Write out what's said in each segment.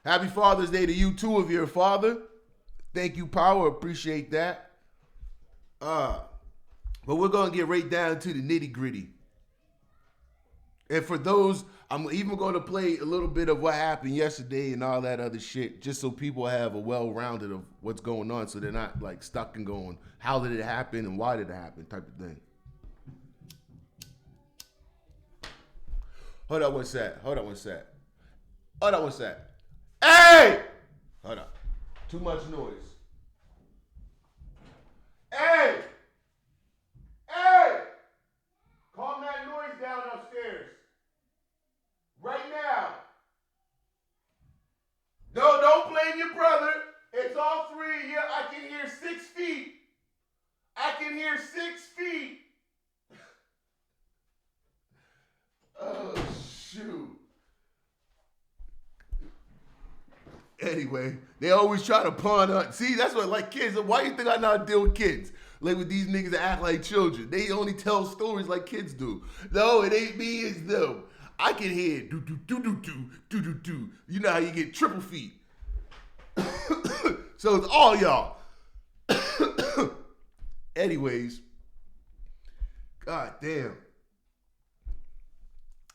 Happy Father's Day to you too if you're a father. Thank you, Power. Appreciate that. But we're going to get right down to the nitty gritty. And for those, I'm even going to play a little bit of what happened yesterday and all that other shit, just so people have a well-rounded of what's going on, so they're not like stuck and going, how did it happen and why did it happen type of thing. Hold on one sec. Hey! Hold on. Too much noise. Hey! Calm that noise down upstairs. Right now. No, don't blame your brother. It's all three of you. I can hear 6 feet. Oh, shoot. Anyway, they always try to pawn on. See, that's what, like, kids. Why do you think I know how to deal with kids? Like, with these niggas that act like children. They only tell stories like kids do. No, it ain't me, it's them. I can hear do. You know how you get triple feet. So it's all y'all. Anyways, god damn.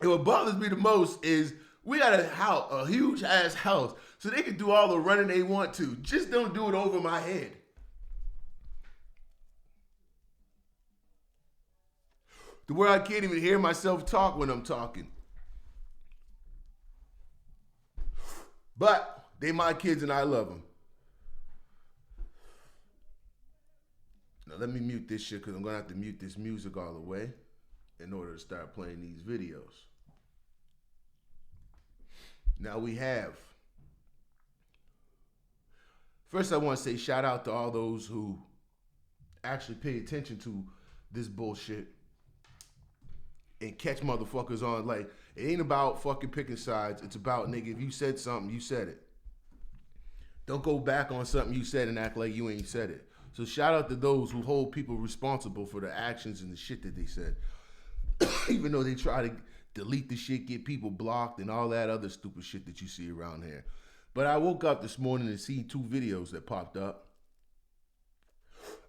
And what bothers me the most is we got a huge ass house, so they can do all the running they want to. Just don't do it over my head. To where I can't even hear myself talk when I'm talking. But they my kids and I love them. Now let me mute this shit because I'm going to have to mute this music all the way in order to start playing these videos. Now we have. First I want to say shout out to all those who actually pay attention to this bullshit and catch motherfuckers on. Like, it ain't about fucking picking sides. It's about, nigga, if you said something, you said it. Don't go back on something you said and act like you ain't said it. So shout out to those who hold people responsible for the actions and the shit that they said. Even though they try to delete the shit, get people blocked, and all that other stupid shit that you see around here. But I woke up this morning and see 2 videos that popped up.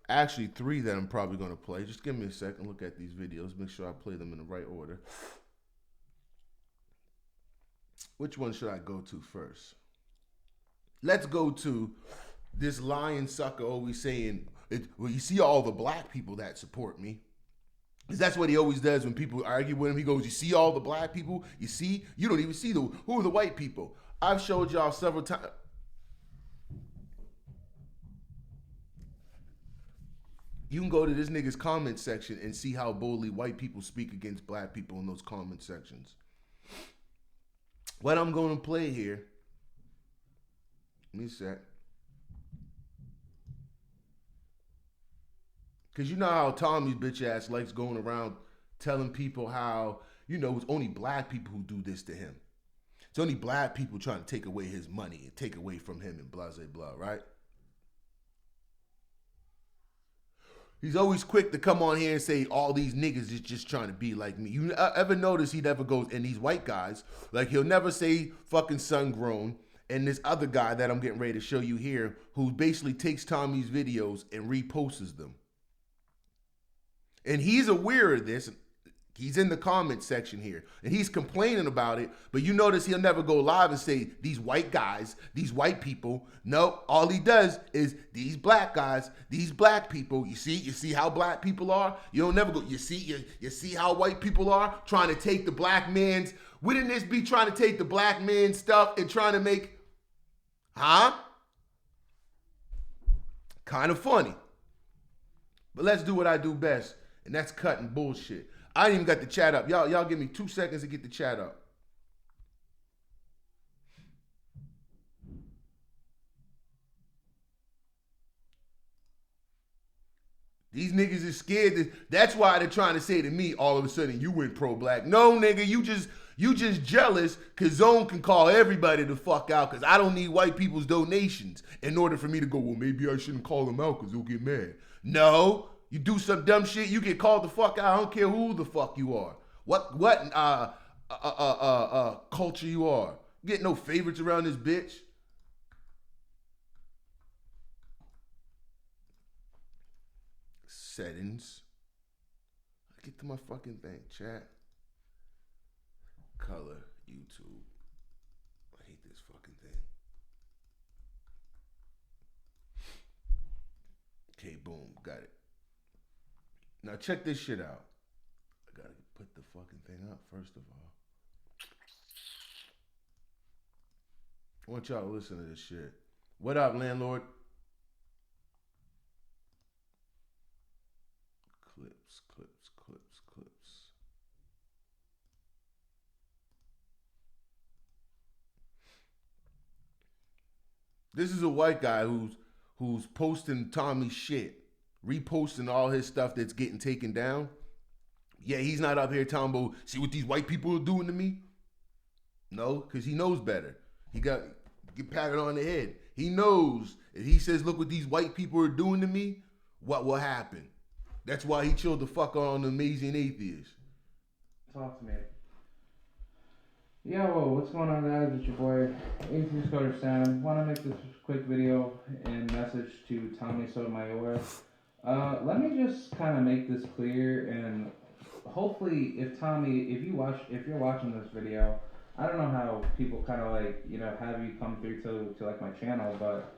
Actually, 3 that I'm probably going to play. Just give me a second. Look at these videos. Make sure I play them in the right order. Which one should I go to first? Let's go to this lying sucker always saying, well, you see all the black people that support me. Because that's what he always does when people argue with him. He goes, you see all the black people? You see? You don't even see who are the white people. I've showed y'all several times. You can go to this nigga's comment section and see how boldly white people speak against black people in those comment sections. What I'm going to play here, let me sec. Because you know how Tommy's bitch ass likes going around telling people how, you know, it's only black people who do this to him. It's only black people trying to take away his money and take away from him and blah, blah, blah, right? He's always quick to come on here and say all these niggas is just trying to be like me. You ever notice he never goes, and these white guys, like he'll never say fucking sun grown. And this other guy that I'm getting ready to show you here, who basically takes Tommy's videos and reposts them. And he's aware of this. He's in the comment section here. And he's complaining about it. But you notice he'll never go live and say, these white guys, these white people. No, all he does is these black guys, these black people. You see how black people are? You don't never go, you see how white people are? Trying to take the black man's, wouldn't this be trying to take the black man's stuff and trying to make, huh? Kind of funny. But let's do what I do best. And that's cutting bullshit. I ain't even got the chat up. Y'all give me 2 seconds to get the chat up. These niggas is scared. That's why they're trying to say to me, all of a sudden, you went pro-black. No, nigga, you just jealous because Zone can call everybody the fuck out because I don't need white people's donations in order for me to go, well, maybe I shouldn't call them out because they'll get mad. No. You do some dumb shit, you get called the fuck out. I don't care who the fuck you are. What culture you are. You get no favorites around this bitch. settings. Get to my fucking thing, chat. Color, YouTube. I hate this fucking thing. Okay, boom, got it. Now check this shit out. I gotta put the fucking thing up first of all. I want y'all to listen to this shit. What up, landlord? Clips. This is a white guy who's posting Tommy's shit, reposting all his stuff that's getting taken down. Yeah, he's not up here talking about, see what these white people are doing to me? No, because he knows better. He got get patted on the head. He knows if he says, look what these white people are doing to me, what will happen? That's why he chilled the fuck on Amazing Atheist. Talk to me. Yo, what's going on, guys? It's your boy, Atheist Coder Sam. Want to make this quick video and message to Tommy Sotomayor. Let me just kind of make this clear, and hopefully, if you're watching this video, I don't know how people kind of like, have you come through to like my channel, but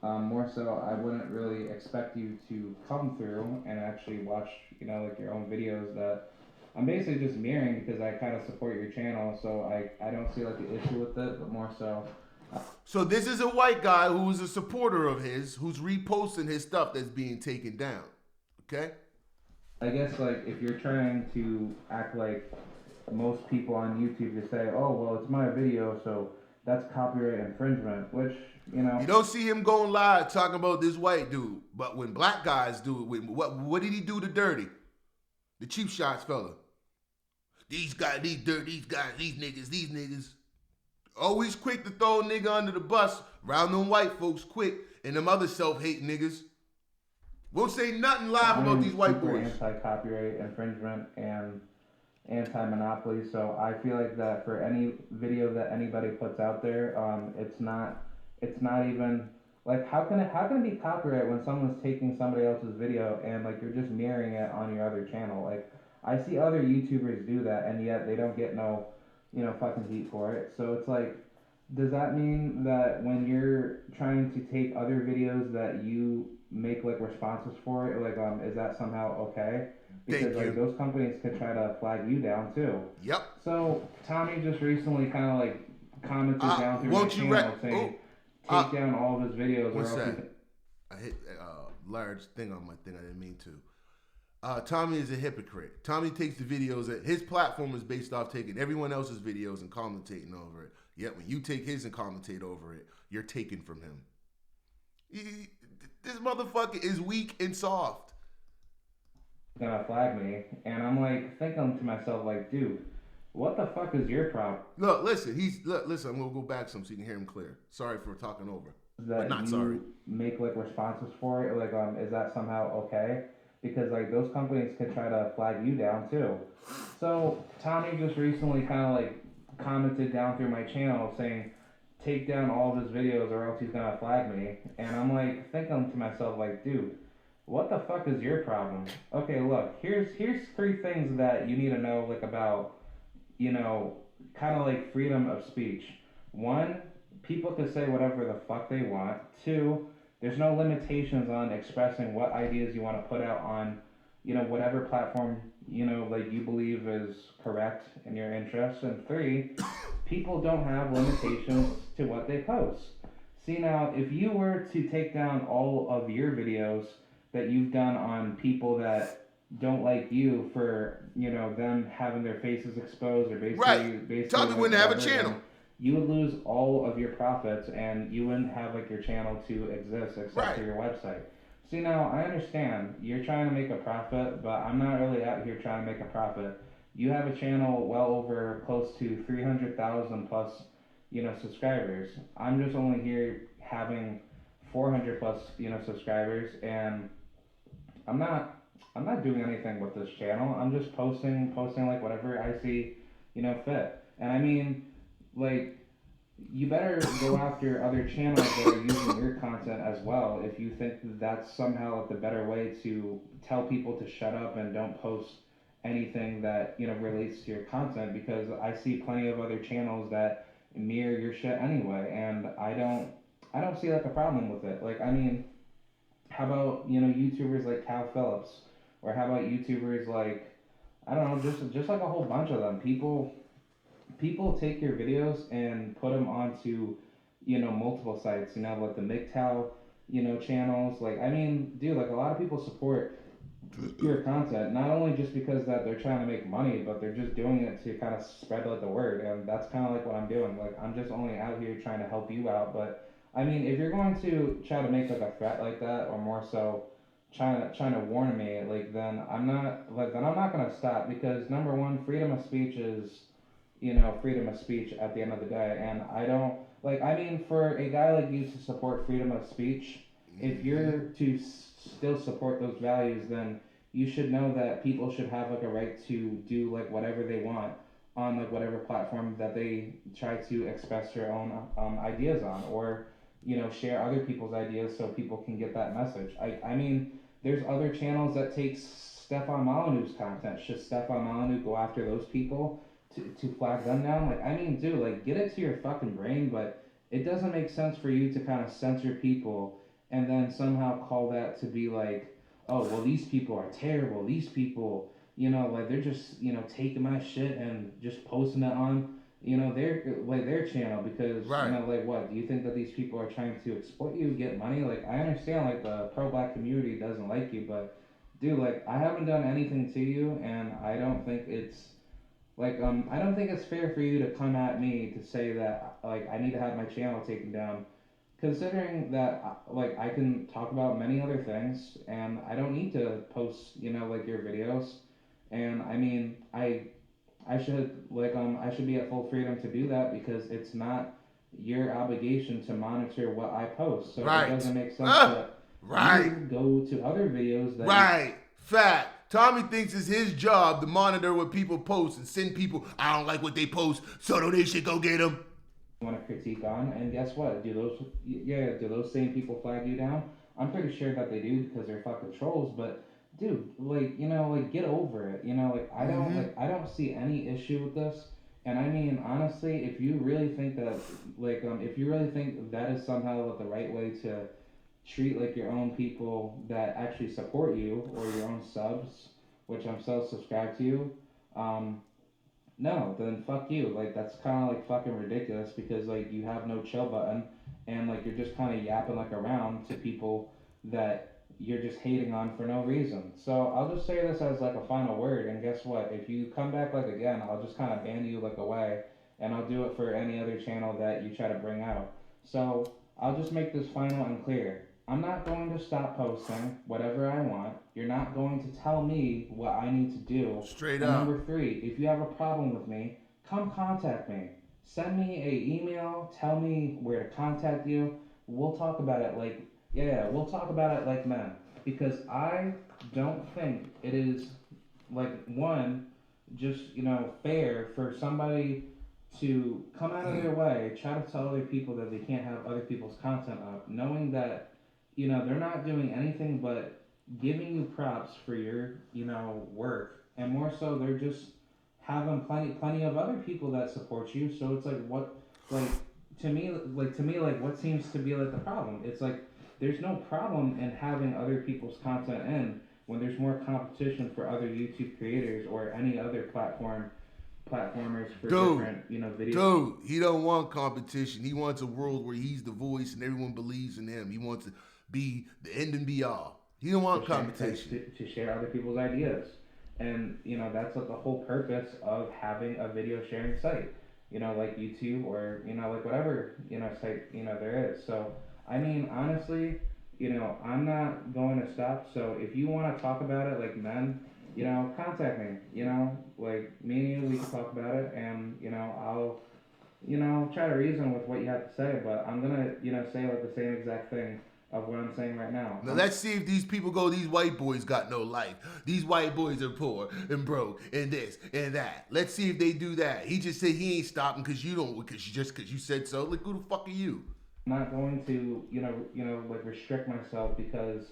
more so, I wouldn't really expect you to come through and actually watch, like your own videos that I'm basically just mirroring because I kind of support your channel, so I don't see like an issue with it, but more so. So this is a white guy who's a supporter of his, who's reposting his stuff that's being taken down. Okay? I guess like if you're trying to act like most people on YouTube to say, oh, well, it's my video, so that's copyright infringement, which, You don't see him going live talking about this white dude, but when black guys do it, what did he do to Dirty? The cheap shots fella. These guys, these niggas. Always quick to throw a nigga under the bus around them white folks quick and them other self-hating niggas. Won't say nothing live about these white boys. Anti-copyright infringement and anti-monopoly, so I feel like that for any video that anybody puts out there, it's not even like how can it be copyright when someone's taking somebody else's video and like you're just mirroring it on your other channel? Like I see other YouTubers do that and yet they don't get no fucking heat for it. So it's like, does that mean that when you're trying to take other videos that you make like responses for it, like is that somehow okay? Because like those companies could try to flag you down too. Yep. So Tommy just recently kind of like commented down through my channel saying take down all of his videos. What's that? I hit a large thing on my thing. I didn't mean to. Tommy is a hypocrite. Tommy takes the videos that his platform is based off taking everyone else's videos and commentating over it. Yet when you take his and commentate over it, you're taken from him. This motherfucker is weak and soft. Gonna flag me, and I'm like thinking to myself, like, dude, what the fuck is your problem? Look, listen. I'm gonna go back some so you can hear him clear. Sorry for talking over. That not you sorry. Make like responses for it, like is that somehow okay? Because like those companies could try to flag you down too. So Tommy just recently kind of like commented down through my channel saying, take down all of his videos or else he's gonna flag me. And I'm like thinking to myself, like, dude, what the fuck is your problem? Okay, look, here's 3 things that you need to know like about, kind of like freedom of speech. 1, people can say whatever the fuck they want. 2, there's no limitations on expressing what ideas you want to put out on, whatever platform, like you believe is correct in your interests. And 3, people don't have limitations to what they post. See, now, if you were to take down all of your videos that you've done on people that don't like you for, them having their faces exposed or basically Tommy wouldn't have a channel. You would lose all of your profits and you wouldn't have like your channel to exist except for your website. See, now I understand you're trying to make a profit, but I'm not really out here trying to make a profit. You have a channel well over close to 300,000 plus, subscribers. I'm just only here having 400 plus, subscribers, and I'm not doing anything with this channel. I'm just posting like whatever I see, fit. And I mean, like, you better go after other channels that are using your content as well if you think that that's somehow like the better way to tell people to shut up and don't post anything that relates to your content, because I see plenty of other channels that mirror your shit anyway, and I don't see like a problem with it. Like, I mean, how about YouTubers like Cal Phillips, or how about YouTubers like, I don't know, just like a whole bunch of them. People take your videos and put them onto multiple sites, like the MGTOW channels. Like, I mean, dude, like a lot of people support your content not only just because that they're trying to make money, but they're just doing it to kind of spread like the word, and that's kind of like what I'm doing. Like, I'm just only out here trying to help you out. But I mean, if you're going to try to make like a threat like that, or more so trying to warn me, like, then I'm not gonna stop, because number one, freedom of speech is freedom of speech at the end of the day. And I don't, like, I mean, for a guy like you to support freedom of speech, if Mm-hmm. you're to still support those values, then you should know that people should have like a right to do like whatever they want on like whatever platform that they try to express their own ideas on, or share other people's ideas so people can get that message. I mean, there's other channels that take Stefan Molyneux's content. Should Stefan Molyneux go after those people to flag them down? Like, I mean, dude, like, get it to your fucking brain. But it doesn't make sense for you to kind of censor people and then somehow call that to be like, oh, well, these people are terrible. These people, like, they're just, taking my shit and just posting it on, their channel, because, Right. like, what, do you think that these people are trying to exploit you, get money? Like, I understand, like, the pro-black community doesn't like you, but, dude, like, I haven't done anything to you, and I don't think I don't think it's fair for you to come at me to say that, like, I need to have my channel taken down, considering that, like, I can talk about many other things and I don't need to post, like, your videos. And I mean, I should be at full freedom to do that, because it's not your obligation to monitor what I post. So it Right. doesn't make sense Ah, that right. you go to other videos that you Right. Fact. Tommy thinks it's his job to monitor what people post and send people, I don't like what they post, so they should go get them. want to critique on. And guess what? Do those same people flag you down? I'm pretty sure that they do, because they're fucking trolls. But dude, like, like, get over it. Like, Mm-hmm. I don't see any issue with this. And I mean, honestly, if you really think that, if you really think that is somehow the right way to treat like your own people that actually support you, or your own subs, which I'm so subscribed to you, um, no, then fuck you. Like, that's kind of like fucking ridiculous, because like you have no chill button, and like you're just kind of yapping like around to people that you're just hating on for no reason. So I'll just say this as like a final word, and guess what? If you come back like again, I'll just kind of ban you like away, and I'll do it for any other channel that you try to bring out. So I'll just make this final and clear. I'm not going to stop posting whatever I want. You're not going to tell me what I need to do. Straight And up. number three, if you have a problem with me, come contact me. Send me a email. Tell me where to contact you. We'll talk about it like, yeah, we'll talk about it like men. Because I don't think it is, like, one, just fair for somebody to come out of their way, try to tell other people that they can't have other people's content up, knowing that they're not doing anything but giving you props for your work, and more so they're just having plenty of other people that support you. So it's like, what, like, to me, like, what seems to be like the problem? It's like, there's no problem in having other people's content in, when there's more competition for other YouTube creators or any other platformers for Dude, different video dude, he don't want competition. He wants a world where he's the voice and everyone believes in him. He wants to be the end and be all. He don't want competition. to share other people's ideas. And that's like the whole purpose of having a video sharing site, like YouTube, or like whatever site there is. So I mean, honestly, I'm not going to stop. So if you want to talk about it like men, contact me. Like, me and you, we can talk about it, and I'll try to reason with what you have to say. But I'm gonna say like the same exact thing of what I'm saying right now. Now let's see if these people go, these white boys got no life. These white boys are poor and broke and this and that. Let's see if they do that. He just said he ain't stopping because you don't, because you said so. Like, who the fuck are you? I'm not going to, like restrict myself because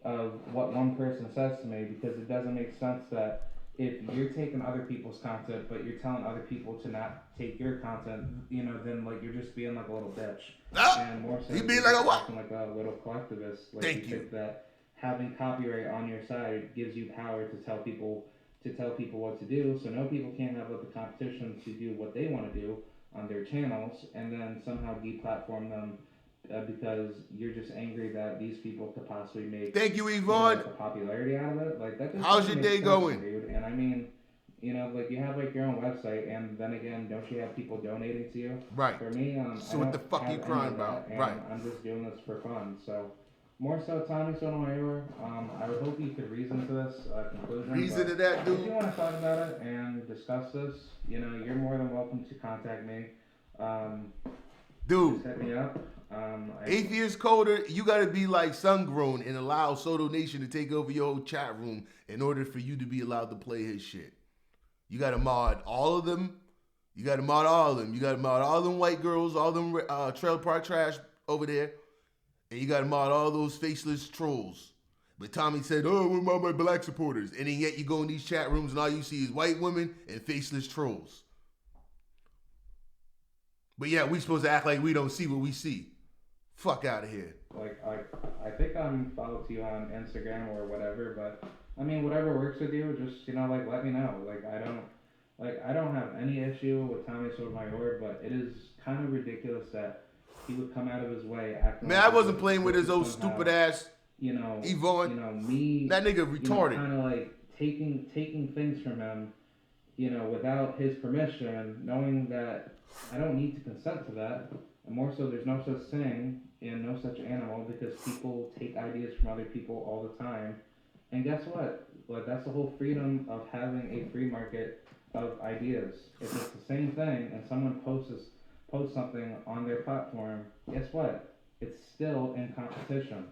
of what one person says to me, because it doesn't make sense that if you're taking other people's content but you're telling other people to not take your content, then like you're just being like a little bitch. And more so, you being like a what? Like a little collectivist. Like Thank you. think that having copyright on your side gives you power to tell people what to do. So no people can't have like the competition to do what they want to do on their channels, and then somehow deplatform them because you're just angry that these people could possibly make. Thank you, Yvonne. Like a popularity out of it. Like that. How's your day going, dude? And I mean, like you have like your own website, and then again, don't you have people donating to you? Right. For me, so what the fuck are you crying about? Right. I'm just doing this for fun. So more so, Tommy Sotomayor. I would hope you could reason to this conclusion. Reason to that, dude. If you want to talk about it and discuss this, you're more than welcome to contact me. Dude, just hit me up. Atheist Coder, you gotta be like Sungrown and allow Soto Nation to take over your whole chat room in order for you to be allowed to play his shit. You gotta mod all of them. You gotta mod all of them. You gotta mod all them white girls, all them trailer park trash over there. And you gotta mod all those faceless trolls. But Tommy said, oh, what about my black supporters? And then yet you go in these chat rooms and all you see is white women and faceless trolls. But yeah, we supposed to act like we don't see what we see. Fuck out of here. Like I think I'm followed you on Instagram or whatever, but I mean whatever works with you, just like let me know. I don't have any issue with Tommy Sotomayor, but it is kind of ridiculous that he would come out of his way acting. Man, like I wasn't playing with his old stupid ass. Yvonne. Me. That nigga retarded. Kind of like taking things from him, without his permission, knowing that I don't need to consent to that. And more so, there's no such thing and no such animal, because people take ideas from other people all the time. And guess what? Like, that's the whole freedom of having a free market of ideas. If it's the same thing and someone posts something on their platform, guess what? It's still in competition.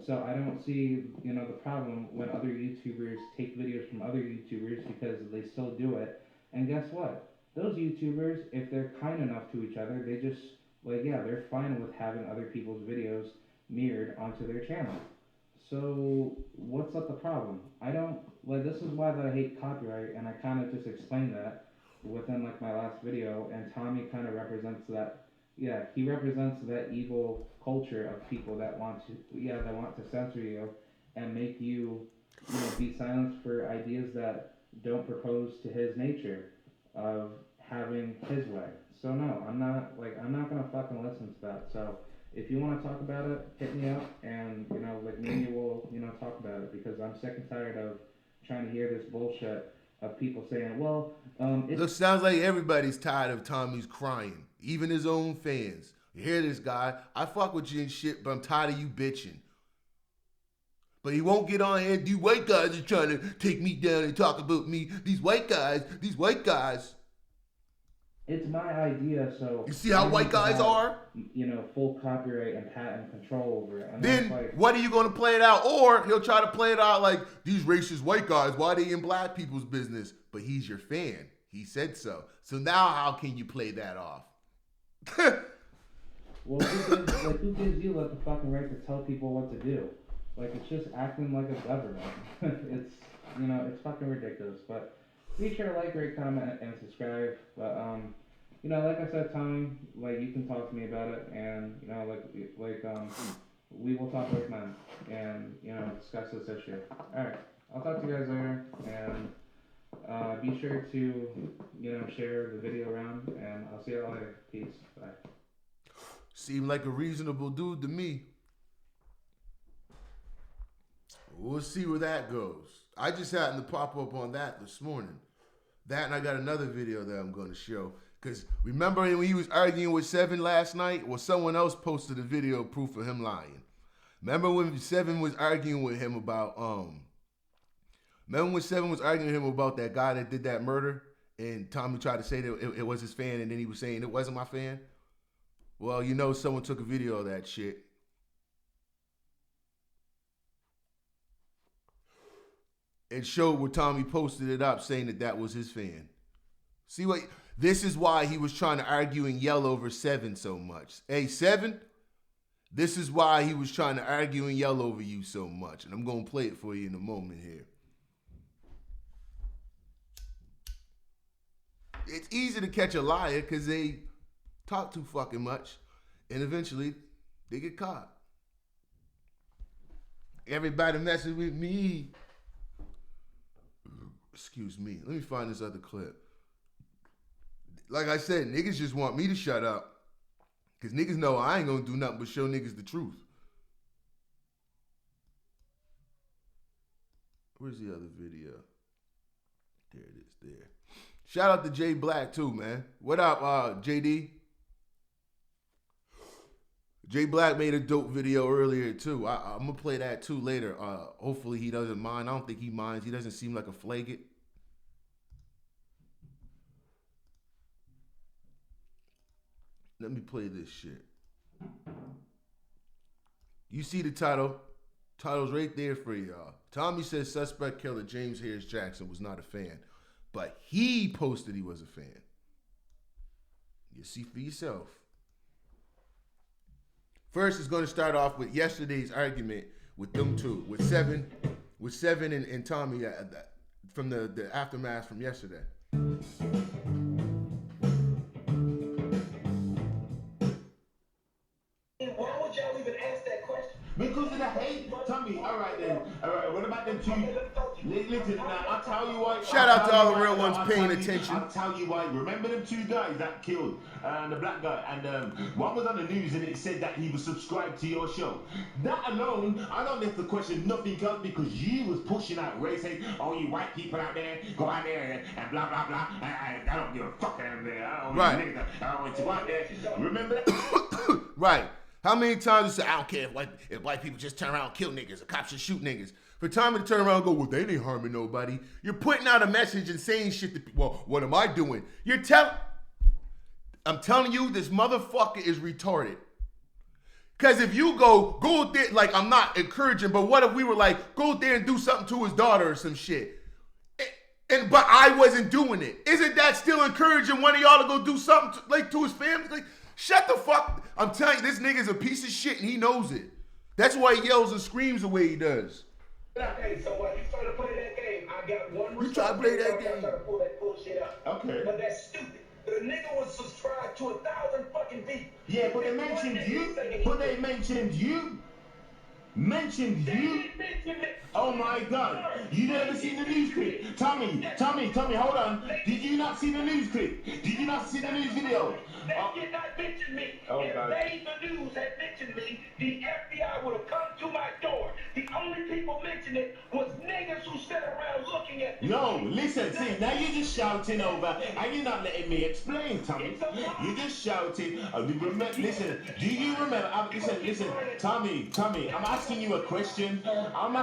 So I don't see, the problem when other YouTubers take videos from other YouTubers, because they still do it. And guess what? Those YouTubers, if they're kind enough to each other, they just, they're fine with having other people's videos mirrored onto their channel. So what's up the problem? I don't, this is why that I hate copyright, and I kind of just explained that within my last video, and Tommy kind of represents that. Yeah, he represents that evil culture of people that want to censor you and make you, be silenced for ideas that don't propose to his nature of having his way. So no, I'm not gonna fucking listen to that. So if you want to talk about it, hit me up, and me and you will talk about it, because I'm sick and tired of trying to hear this bullshit of people saying, well, Look, sounds like everybody's tired of Tommy's crying, even his own fans. You hear this guy? I fuck with you and shit, but I'm tired of you bitching. But he won't get on here. These white guys are trying to take me down and talk about me. These white guys. It's my idea, so... You see how white guys are? Full copyright and patent control over it. And then, what are you going to play it out? Or he'll try to play it out like, these racist white guys, why they in black people's business? But he's your fan. He said so. So now how can you play that off? Well, who gives you the fucking right to tell people what to do? It's just acting like a government. It's fucking ridiculous. But be sure to like, rate, comment, and subscribe. But like I said, Tommy, you can talk to me about it, and we will talk like men, and discuss this issue. All right, I'll talk to you guys later, and be sure to share the video around, and I'll see you all later. Peace. Bye. Seemed like a reasonable dude to me. We'll see where that goes. I just happened to pop up on that this morning. That, and I got another video that I'm going to show. Because remember when he was arguing with Seven last night? Well, someone else posted a video proof of him lying. Remember when Seven was arguing with him about that guy that did that murder? And Tommy tried to say that it was his fan, and then he was saying it wasn't my fan? Well, someone took a video of that shit. and showed where Tommy posted it up saying that was his fan. See what? This is why he was trying to argue and yell over 7 so much. Hey, 7, this is why he was trying to argue and yell over you so much. And I'm going to play it for you in a moment here. It's easy to catch a liar because they talk too fucking much. And eventually, they get caught. Everybody messes with me. Excuse me. Let me find this other clip. Like I said, niggas just want me to shut up. Because niggas know I ain't going to do nothing but show niggas the truth. Where's the other video? There it is, there. Shout out to Jay Black too, man. What up, JD? Jay Black made a dope video earlier too. I'm going to play that too later. Hopefully he doesn't mind. I don't think he minds. He doesn't seem like a flaggit. Let me play this shit. You see the title. Title's right there for y'all. Tommy says suspect killer James Harris Jackson was not a fan, but he posted he was a fan. You see for yourself. First, it's going to start off with yesterday's argument with them two, with Seven and Tommy from the aftermath from yesterday. Why would y'all even ask that question? Because of the hate, Tommy. All right then. All right. What about them two? Listen, now I'll tell you why. Shout out to all the real ones paying attention. I'll tell you why. Remember them two guys that killed the black guy, and one was on the news and it said that he was subscribed to your show. That alone, I don't have to question nothing else because you was pushing out race hate. Oh, you white people out there, go out there and blah blah blah. I don't give a fuck out there. I don't want to go out there. Remember that? Right. How many times you say, I don't care if white people just turn around and kill niggas, the cops should shoot niggas. For Tommy to turn around and go, well, they ain't harming nobody. You're putting out a message and saying shit to people. Well, what am I doing? I'm telling you, this motherfucker is retarded. Because if you go there, like I'm not encouraging, but what if we were like, go there and do something to his daughter or some shit? But I wasn't doing it. Isn't that still encouraging one of y'all to go do something to his family? Like, shut the fuck. I'm telling you, this nigga's a piece of shit and he knows it. That's why he yells and screams the way he does. Okay, so while you try to play that game, I got one. You try to play that game. I'm trying to pull that bullshit up. Okay. But that's stupid. The nigga was subscribed to 1,000 fucking people. Yeah, but they mentioned you. But they mentioned you. Mentioned you. Oh my God! You never seen the news clip? Tommy, hold on. Did you not see the news clip? Did you not see the news video? They did not mention me. Oh, if God. the news had mentioned me, the FBI would have come to my door. The only people mentioning it was niggas who sat around looking at me. No, listen, see, now you're just shouting over, and you're not letting me explain, Tommy. You're just shouting. Listen, do you remember? Listen, Tommy, I'm asking you a question. How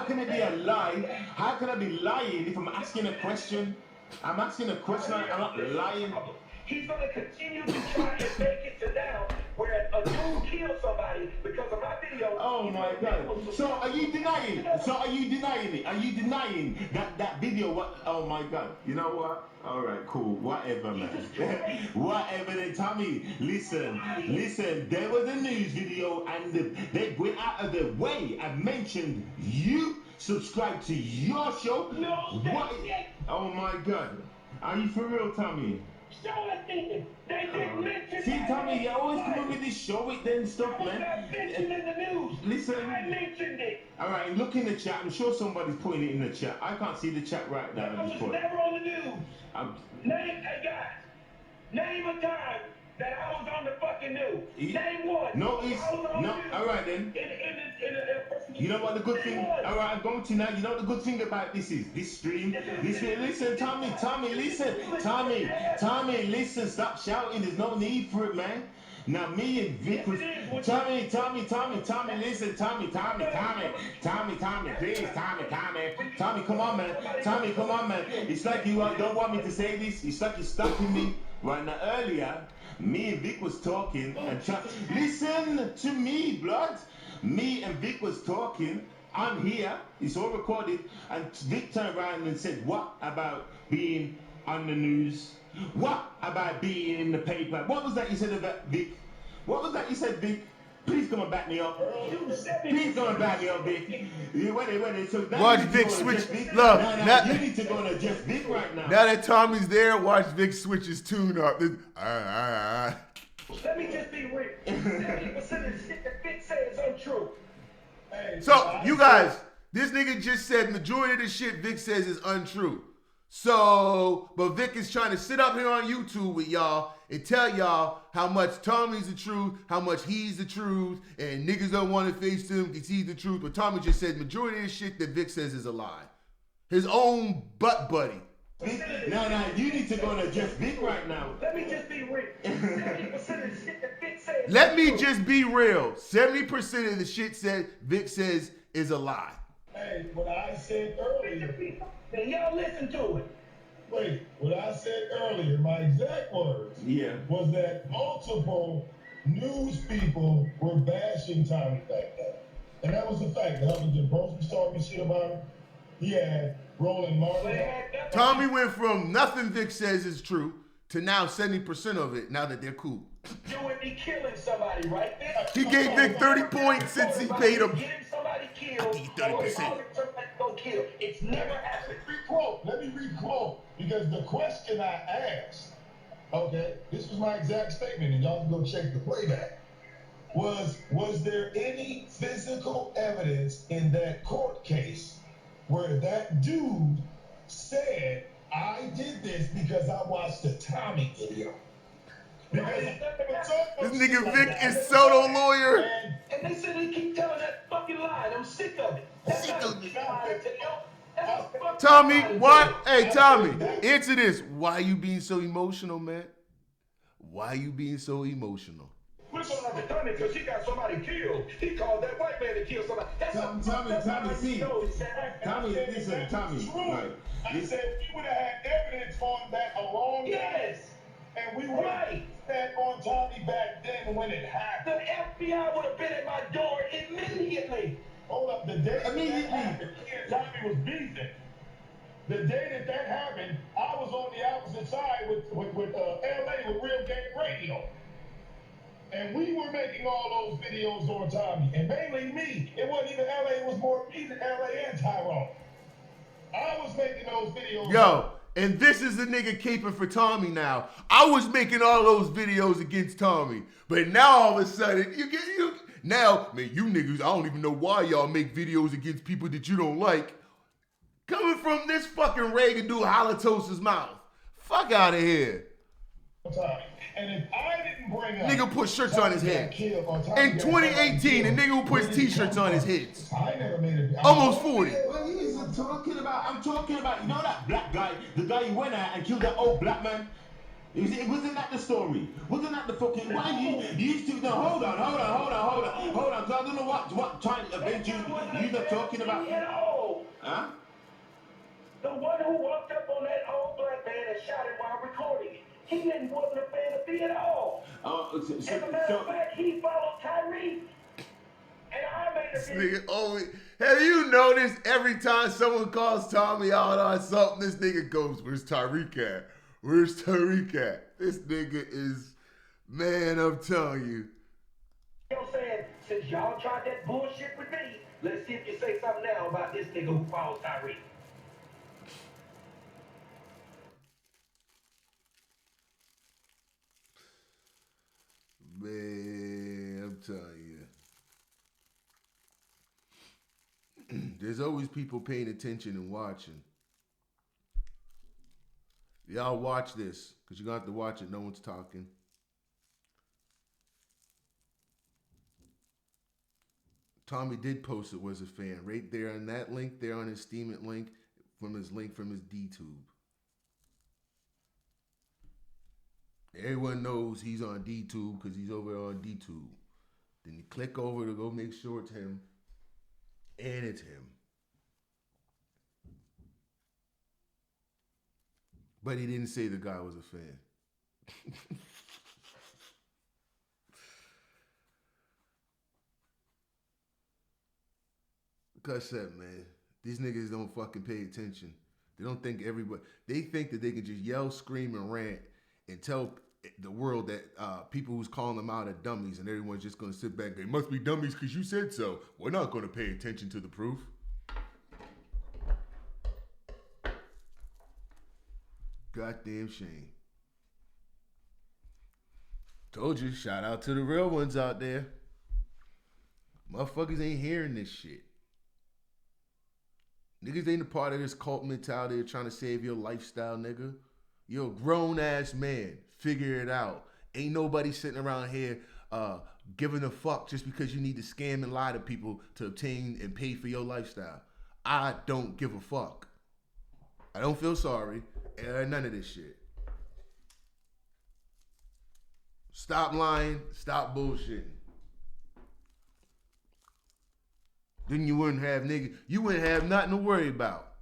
can it be a lie? How can I be lying if I'm asking a question? I'm asking a question, I'm not lying. He's going to continue to try and make it to now where a dude killed somebody because of my video. Oh my God. So are you denying it? Are you denying that video? What? Oh my God. You know what? All right, cool. Whatever, man. Whatever. Then Tommy, listen. There was a news video and they went out of their way and mentioned you subscribe to your show. No, what? Oh my God. Are you for real, Tommy? Show us anything. They didn't mention See, Tommy, you always come up with this show it then stuff, I was man. not mentioned in the news. Listen. I mentioned it. All right, look in the chat. I'm sure somebody's putting it in the chat. I can't see the chat right now. I was never on the news. Hey guys, name a time that I was on the fucking news. Name one. No, it's no. All right then. You know what the good thing? All right, I'm going to now. You know what the good thing about this is? This stream. Listen, Tommy, listen. Tommy, listen. Stop shouting. There's no need for it, man. Now me and Vic was Tommy, listen, Tommy, please, Tommy, come on, man. It's like you don't want me to say this. It's like you're stopping me. Right now, earlier, me and Vic was talking and listen to me, blood. Me and Vic was talking I'm here. It's all recorded. And Vic turned around and said, what about being on the news? What about being in the paper? What was that you said about Vic? What was that you said, Vic? Please come and back me up. Please come and back me up, Vic. So Watch Vic switch. Look, now, you need to go and adjust Vic right now. Now that Tommy's there, watch Vic switch his tune up. Let me just be real. 70% of the shit that Vic says is untrue. So, you guys, this nigga just said majority of the shit Vic says is untrue. So, but Vic is trying to sit up here on YouTube with y'all and tell y'all how much Tommy's the truth, how much he's the truth, and niggas don't want to face him because he's the truth. But Tommy just said majority of the shit that Vic says is a lie. His own butt buddy. Now, you need to go and adjust Vic right now. Let me just be real. 70% of the shit that Vic says is Let me untrue. just be real. 70% of the shit Vic says is a lie. Hey, what I said earlier. Now y'all listen to it. Wait, what I said earlier, my exact words, was that multiple news people were bashing Tommy back then. And that was the fact. The Huffington Post was talking shit about him. He had Roland Martin. Tommy went from nothing Vic says is true to now 70% of it now that they're cool. You would be killing somebody, right there. He gave Vic 30 points since he paid him. Getting somebody killed. 30%. It's never happened. Let me re-quote, because the question I asked, okay, this was my exact statement, and y'all can go check the playback, was there any physical evidence in that court case where that dude said, I did this because I watched the Tommy video? Because This nigga Vic is Soto lawyer. And they said they keep telling that fucking lie. I'm sick of it. That's Sick not of a it. lie to them. That's a fucking Tommy, lie to what? them. Hey, Tommy, answer this. Why you being so emotional, man? Why you being so emotional? We're going to have to done it because he got somebody killed. He called that white man to kill somebody. That's Tommy, see. Tommy, listen, Tommy. Right. I said we would have had evidence on that a long time. Yes. And we would have stand on Tommy back then when it happened. The FBI would have been at my door immediately. Hold up, the day Immediately. that happened, me and Tommy was beefing. The day that happened, I was on the opposite side with LA with Real Game Radio. And we were making all those videos on Tommy. And mainly me. It wasn't even LA, it was more me than LA and Tyrone. I was making those videos. Yo, and this is the nigga caping for Tommy now. I was making all those videos against Tommy. But now all of a sudden, now, man, you niggas, I don't even know why y'all make videos against people that you don't like. Coming from this fucking Reagan dude halitosis mouth. Fuck out of here. Tommy. And if I didn't bring up Nigga put shirts on his head. In 2018, the nigga who puts t-shirts on his heads. I never made it. Almost 40. What are you talking about? I'm talking about, you know that black guy, the guy you went at and killed that old black man? Wasn't that the story? Wasn't that the fucking, why you used to, no, hold on, because I don't know what trying to avenge you, you're not talking about. Huh? The one who walked up on that old black man and shot him while recording it. He wasn't a fan of me at all. As a matter of fact, he followed Tyree. And I made a This video. nigga always, have you noticed every time someone calls Tommy out on something, this nigga goes, where's Tyreek at? Where's Tyreek at? This nigga is, man, I'm telling you. You know what I'm saying? Since y'all tried that bullshit with me, let's see if you say something now about this nigga who follows Tyree. Man, I'm telling you. There's always people paying attention and watching. Y'all watch this, because you're going to have to watch it. No one's talking. Tommy did post it was a fan. Right there on that link, there on his Steam It link from his DTube. Everyone knows he's on DTube because he's over on DTube. Then you click over to go make sure it's him. And it's him. But he didn't say the guy was a fan. Like I said, man, these niggas don't fucking pay attention. They don't think everybody. They think that they can just yell, scream, and rant and tell the world that people who's calling them out are dummies, and everyone's just gonna sit back. They must be dummies because you said so. We're not gonna pay attention to the proof. Goddamn shame. Told you, shout out to the real ones out there. Motherfuckers ain't hearing this shit. Niggas ain't a part of this cult mentality of trying to save your lifestyle, nigga. You're a grown ass man. Figure it out. Ain't nobody sitting around here giving a fuck just because you need to scam and lie to people to obtain and pay for your lifestyle. I don't give a fuck. I don't feel sorry. None of this shit. Stop lying. Stop bullshitting. Then you wouldn't have niggas. You wouldn't have nothing to worry about.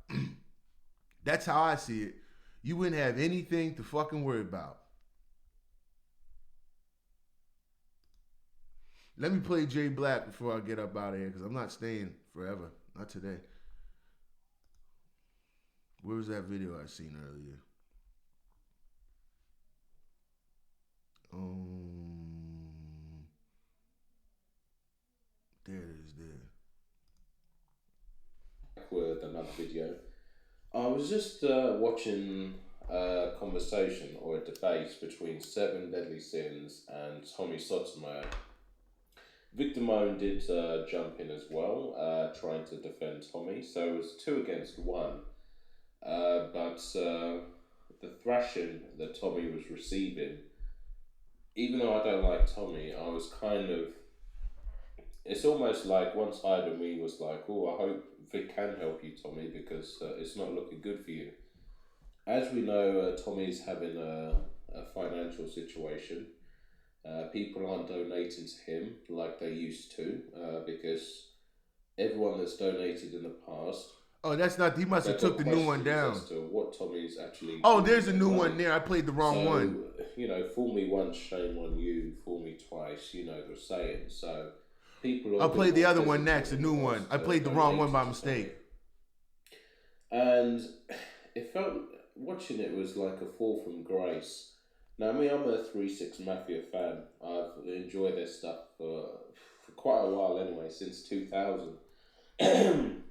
That's how I see it. You wouldn't have anything to fucking worry about. Let me play Jay Black before I get up out of here because I'm not staying forever. Not today. Where was that video I seen earlier? There it is there. With another video. I was just watching a conversation or a debate between Seven Deadly Sins and Tommy Sotomayor. Victor Moan did jump in as well, trying to defend Tommy, so it was 2 against 1. But the thrashing that Tommy was receiving, even though I don't like Tommy, I was kind of... It's almost like one side of me was like, oh, I hope Vic can help you, Tommy, because it's not looking good for you. As we know, Tommy's having a financial situation. People aren't donating to him like they used to, because everyone that's donated in the past... Oh, that's not... He must have took the new one down. As to what Tommy's actually... Oh, there's a new one there. I played the wrong one. You know, fool me once, shame on you. Fool me twice, you know the saying. So... I'll play the other one next, the new one. I played the wrong one by mistake. And it felt, watching it was like a fall from grace. Now, I'm a 3-6 Mafia fan. I've enjoyed their stuff for quite a while anyway, since 2000. From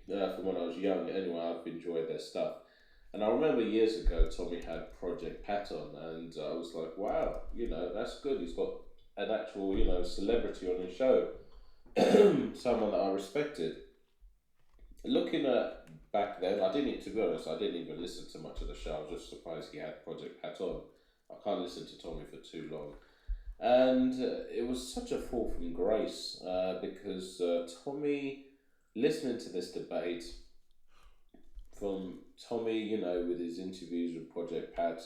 when I was young, anyway, I've enjoyed their stuff. And I remember years ago, Tommy had Project Pat on, and I was like, wow, you know, that's good. He's got an actual, you know, celebrity on his show. Someone that I respected. Looking at back then, to be honest, I didn't even listen to much of the show. I was just surprised he had Project Pat on. I can't listen to Tommy for too long. And it was such a fall from grace, because Tommy, listening to this debate, from Tommy, you know, with his interviews with Project Pat,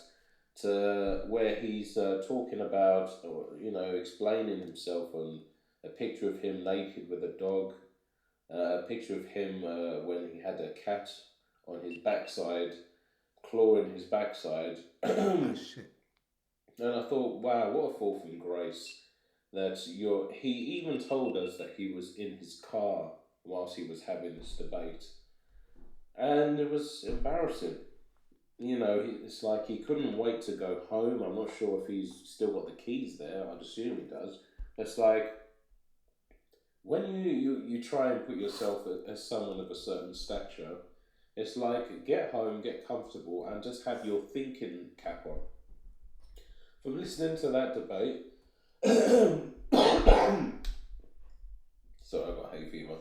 to where he's talking about, you know, explaining himself on a picture of him naked with a dog, a picture of him when he had a cat on his backside, clawing his backside. Shit. And I thought, wow, what a fall from grace. That he even told us that he was in his car whilst he was having this debate. And it was embarrassing. You know, it's like he couldn't wait to go home. I'm not sure if he's still got the keys there. I'd assume he does. It's like, when you try and put yourself as someone of a certain stature, it's like, get home, get comfortable, and just have your thinking cap on. From listening to that debate... Sorry, I got hay fever.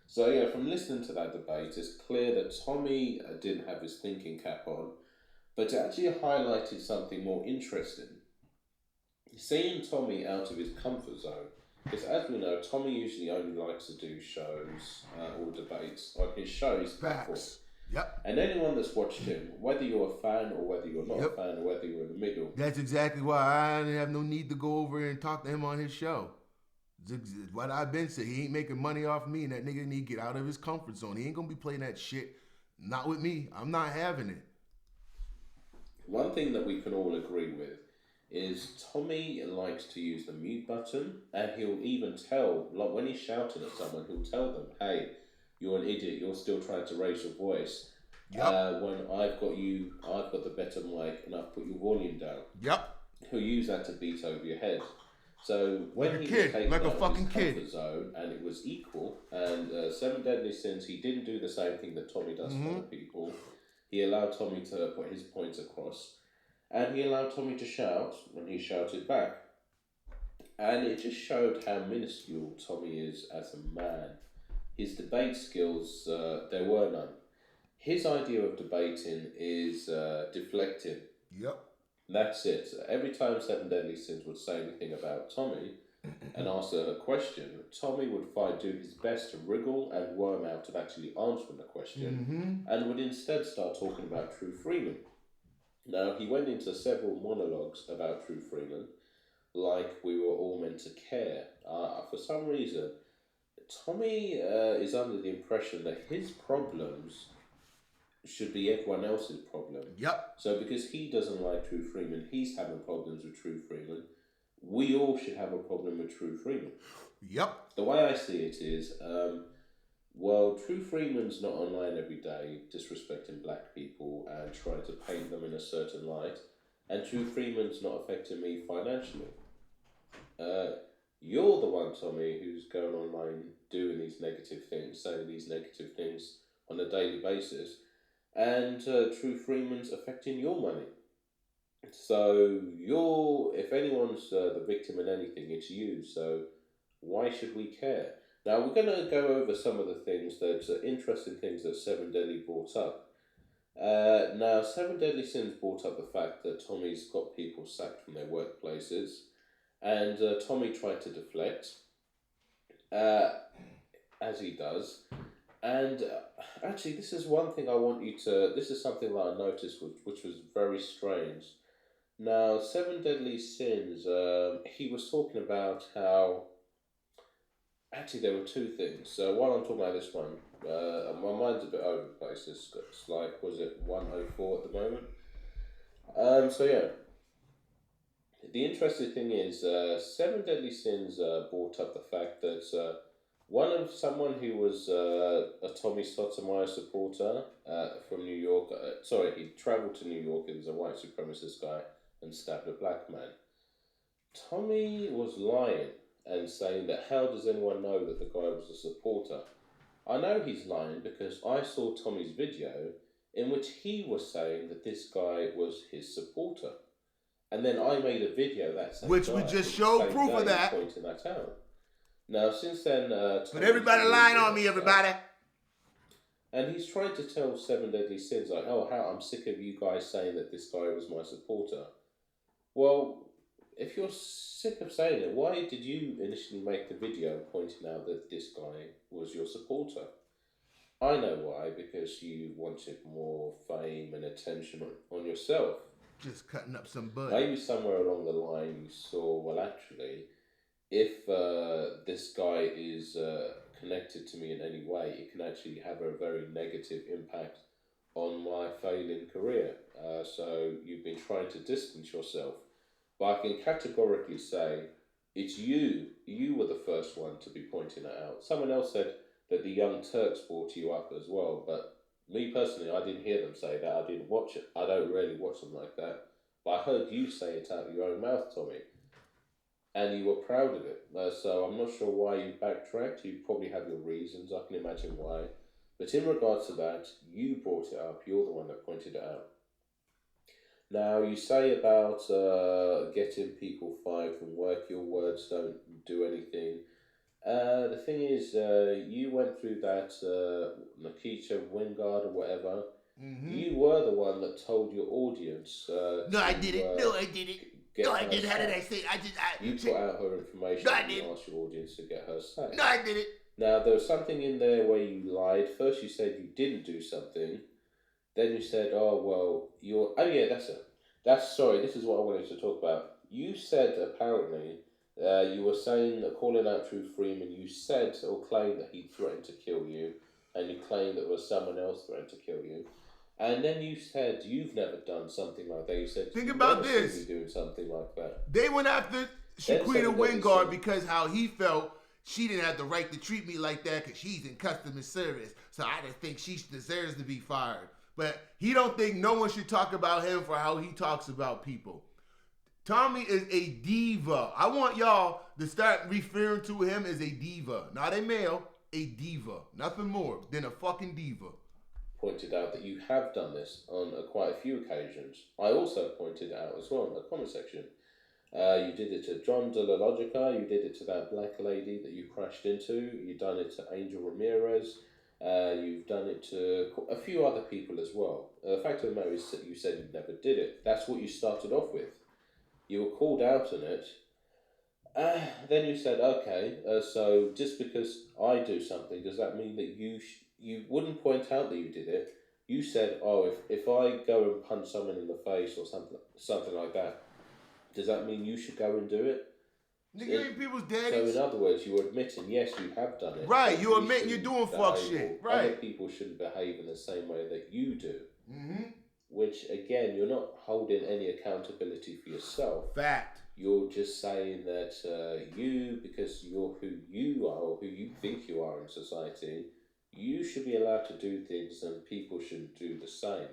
So yeah, from listening to that debate, it's clear that Tommy didn't have his thinking cap on, but it actually highlighted something more interesting. Seeing Tommy out of his comfort zone, because as we know, Tommy usually only likes to do shows or debates on his shows. Facts. Yep. And anyone that's watched him, whether you're a fan or whether you're not a fan or whether you're in the middle. That's exactly why I didn't have no need to go over and talk to him on his show. What I've been saying, he ain't making money off me, and that nigga need to get out of his comfort zone. He ain't gonna be playing that shit. Not with me. I'm not having it. One thing that we can all agree with is Tommy likes to use the mute button, and he'll even tell, like when he's shouting at someone, he'll tell them, "Hey, you're an idiot. You're still trying to raise your voice. When I've got the better mic, and I've put your volume down." Yep. He'll use that to beat over your head. So when Like a he kid, was taken like a out of fucking his kid. comfort zone, and it was equal, and Seven Deadly Sins, he didn't do the same thing that Tommy does for other people. He allowed Tommy to put his points across, and he allowed Tommy to shout when he shouted back. And it just showed how minuscule Tommy is as a man. His debate skills, there were none. His idea of debating is deflecting. Yep. That's it. Every time Seven Deadly Sins would say anything about Tommy and ask a question, Tommy would do his best to wriggle and worm out of actually answering the question, and would instead start talking about True Freeman. Now, he went into several monologues about True Freeman, like we were all meant to care. For some reason, Tommy is under the impression that his problems should be everyone else's problem. Yep. So because he doesn't like True Freeman, he's having problems with True Freeman. We all should have a problem with True Freeman. Yep. The way I see it is, well, True Freeman's not online every day disrespecting black people and trying to paint them in a certain light, and True Freeman's not affecting me financially. You're the one, Tommy, who's going online doing these negative things, saying these negative things on a daily basis, and True Freeman's affecting your money. So if anyone's the victim in anything, it's you. So why should we care? Now we're going to go over some of the things that interesting things that Seven Deadly brought up. Now Seven Deadly Sins brought up the fact that Tommy's got people sacked from their workplaces, and Tommy tried to deflect, as he does. And actually, this is one thing I want you to... This is something that I noticed, which was very strange. Now, Seven Deadly Sins, he was talking about how... Actually, there were two things. So while I'm talking about this one, my mind's a bit over the place. It's like, was it 104 at the moment? So yeah. The interesting thing is, Seven Deadly Sins brought up the fact that... someone who was a Tommy Sotomayor supporter from New York, he travelled to New York, he was a white supremacist guy, and stabbed a black man. Tommy was lying and saying that how does anyone know that the guy was a supporter? I know he's lying because I saw Tommy's video in which he was saying that this guy was his supporter. And then I made a video that same Which we just showed proof of that. Pointing that out. Now, since then... but everybody lying on me, everybody. And he's trying to tell Seven Deadly Sins, like, oh, how I'm sick of you guys saying that this guy was my supporter. Well, if you're sick of saying it, why did you initially make the video pointing out that this guy was your supporter? I know why, because you wanted more fame and attention on yourself. Just cutting up some bud. Maybe somewhere along the line you saw, well, actually... if this guy is connected to me in any way, it can actually have a very negative impact on my failing career. So you've been trying to distance yourself. But I can categorically say, it's you. You were the first one to be pointing it out. Someone else said that the Young Turks brought you up as well. But me personally, I didn't hear them say that. I didn't watch it. I don't really watch them like that. But I heard you say it out of your own mouth, Tommy. And you were proud of it. So I'm not sure why you backtracked. You probably have your reasons. I can imagine why. But in regards to that, you brought it up. You're the one that pointed it out. Now, you say about getting people fired from work. Your words don't do anything. The thing is, you went through that Nikita Wingard or whatever. Mm-hmm. You were the one that told your audience. No, I didn't. No, I didn't. No, I didn't. How did I say it? You put out her information and you asked your audience to get her sacked. No, I didn't. Now, there was something in there where you lied. First, you said you didn't do something. Then you said, oh, well, you're... Oh, yeah, that's it. Sorry, this is what I wanted to talk about. You said, apparently, you were saying, calling out True Freeman, you said or claimed that he threatened to kill you, and you claimed that it was someone else threatened to kill you. And then you said you've never done something like that. You said Think you've about never seen this. me doing something like that. They went after Then Shaquita Seven Deadly Wingard Sins. because how he felt she didn't have the right to treat me like that because she's in customer service. So I just think she deserves to be fired. But he don't think no one should talk about him for how he talks about people. Tommy is a diva. I want y'all to start referring to him as a diva. Not a male, a diva. Nothing more than a fucking diva. Pointed out that you have done this on quite a few occasions. I also pointed out as well in the comment section. You did it to John De La Logica, you did it to that black lady that you crashed into, you've done it to Angel Ramirez, you've done it to a few other people as well. The fact of the matter is that you said you never did it. That's what you started off with. You were called out on it. Then you said, okay, so just because I do something, does that mean that you wouldn't point out that you did it? You said, oh, if I go and punch someone in the face or something like that, does that mean you should go and do it? Nigga, ain't people's So daddies. in other words, you're admitting, yes, you have done it. Right, but you're we admitting you're shouldn't doing fuck behave, shit. or other Right. people shouldn't behave in the same way that you do. Mm-hmm. Which, again, you're not holding any accountability for yourself. Fact. You're just saying that you, because you're who you are or who you think you are in society, you should be allowed to do things and people should do the same.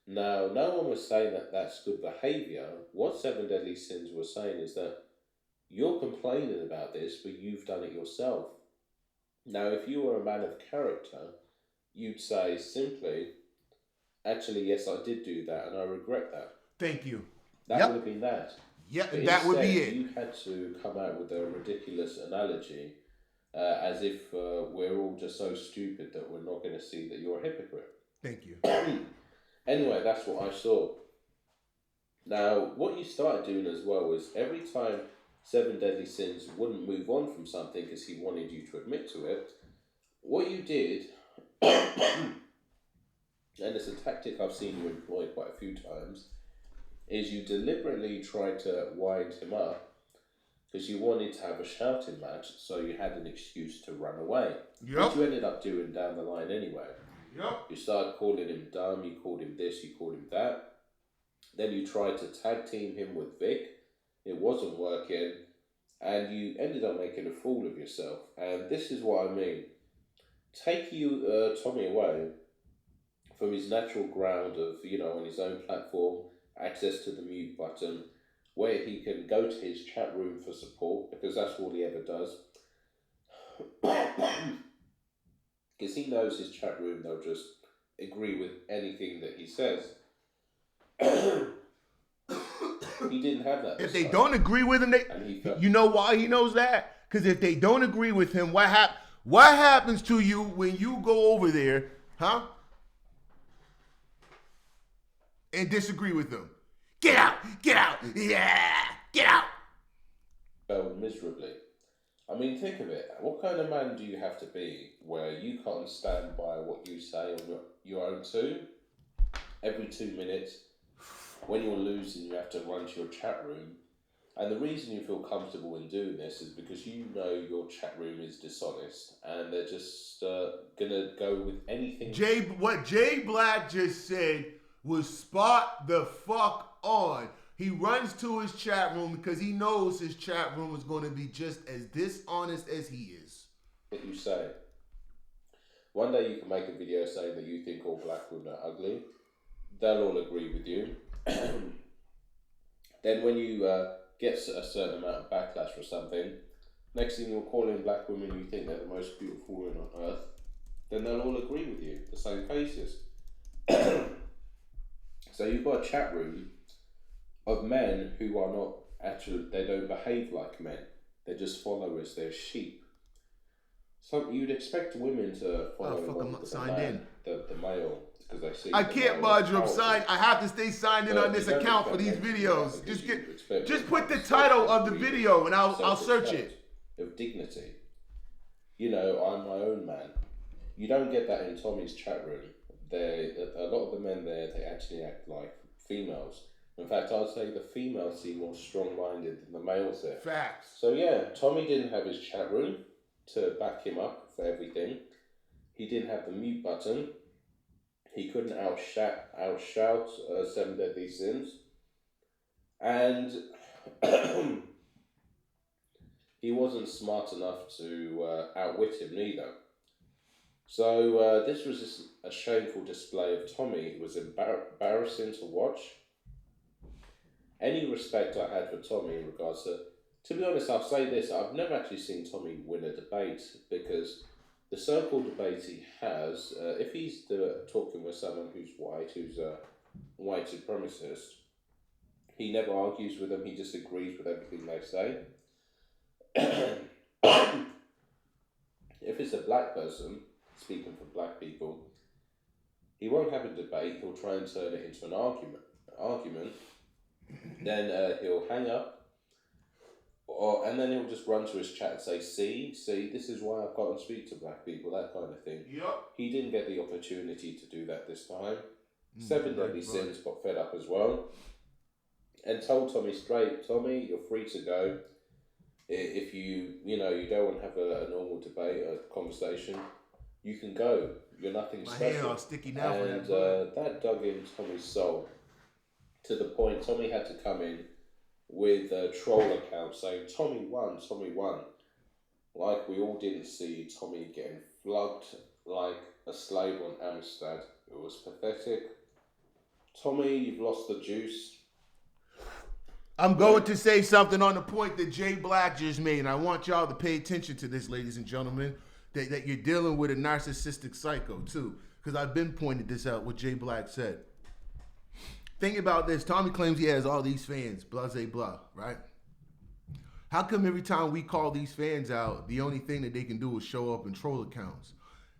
Now, no one was saying that that's good behaviour. What Seven Deadly Sins was saying is that you're complaining about this, but you've done it yourself. Now, if you were a man of character, you'd say simply, actually, yes, I did do that and I regret that. Thank you. That would have been that. Yep, But that would be instead, it. You had to come out with a ridiculous analogy as if we're all just so stupid that we're not going to see that you're a hypocrite. Thank you. Anyway, that's what I saw. Now, what you started doing as well was every time Seven Deadly Sins wouldn't move on from something because he wanted you to admit to it, what you did, and it's a tactic I've seen you employ quite a few times, is you deliberately tried to wind him up because you wanted to have a shouting match, so you had an excuse to run away. Yep. Which you ended up doing down the line anyway. Yep. You started calling him dumb, you called him this, you called him that. Then you tried to tag team him with Vic. It wasn't working. And you ended up making a fool of yourself. And this is what I mean. Take Tommy away from his natural ground of, on his own platform, access to the mute button, where he can go to his chat room for support, because that's all he ever does. Because he knows his chat room, they'll just agree with anything that he says. He didn't have that. If they don't agree with him, you know why he knows that? Because if they don't agree with him, what happens to you when you go over there, huh? And disagree with them? Get out! Get out! Yeah! Get out! Failed miserably. I mean, think of it. What kind of man do you have to be where you can't stand by what you say on your own too? Every 2 minutes, when you're losing, you have to run to your chat room. And the reason you feel comfortable in doing this is because you know your chat room is dishonest and they're just going to go with anything. What Jay Black just said was spot the fuck on. He runs to his chat room because he knows his chat room is going to be just as dishonest as he is. What you say. One day you can make a video saying that you think all black women are ugly. They'll all agree with you. Then when you get a certain amount of backlash for something, next thing you're calling black women you think they're the most beautiful women on earth, then they'll all agree with you. The same faces. So you've got a chat room of men who are not actually, they don't behave like men. They're just followers, they're sheep. So you'd expect women to follow the male, because they see. I can't mod you. I'm signed. I have to stay signed in on this account for these videos. Just put the title of the video and I'll search it. Of dignity. I'm my own man. You don't get that in Tommy's chat room. A lot of the men there, they actually act like females. In fact, I'd say the females seem more strong-minded than the males there. Facts. So yeah, Tommy didn't have his chat room to back him up for everything. He didn't have the mute button. He couldn't outshout Seven Deadly Sins, and he wasn't smart enough to outwit him neither. So this was just a shameful display of Tommy. It was embarrassing to watch. Any respect I had for Tommy in regards to be honest, I'll say this: I've never actually seen Tommy win a debate, because the so-called debates he has, if he's talking with someone who's a white supremacist, he never argues with them. He just agrees with everything they say. If it's a black person speaking for black people, he won't have a debate. He'll try and turn it into an argument. Then he'll hang up, and then he'll just run to his chat and say, see, this is why I can't speak to black people, that kind of thing. Yep. He didn't get the opportunity to do that this time. Seven Deadly Sins got fed up as well, and told Tommy straight, Tommy, you're free to go. If you don't want to have a normal debate, a conversation, you can go. You're nothing special. My hand all sticky now. And that dug in Tommy's soul to the point Tommy had to come in with a troll account saying Tommy won. Like we all didn't see Tommy getting flogged like a slave on Amistad. It was pathetic. Tommy, you've lost the juice. I'm going to say something on the point that Jay Black just made, and I want y'all to pay attention to this, ladies and gentlemen, that you're dealing with a narcissistic psycho, too, because I've been pointing this out, what Jay Black said. Think about this. Tommy claims he has all these fans, blah, blah, right? How come every time we call these fans out, the only thing that they can do is show up in troll accounts?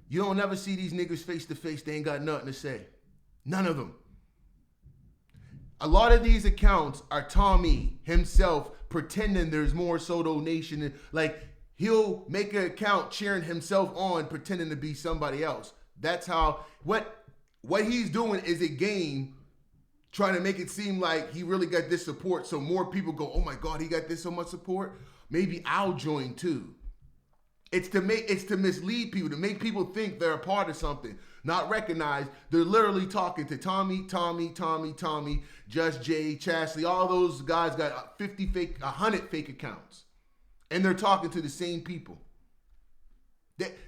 You don't ever see these niggas face to face. They ain't got nothing to say. None of them. A lot of these accounts are Tommy himself pretending there's more Soto Nation. Like, he'll make an account cheering himself on, pretending to be somebody else. That's how, what he's doing is a game trying to make it seem like he really got this support, so more people go, oh my God, he got this so much support. Maybe I'll join too. It's to mislead people, to make people think they're a part of something, not recognize they're literally talking to Tommy, Just Jay, Chastity. All those guys got 100 fake accounts, and they're talking to the same people.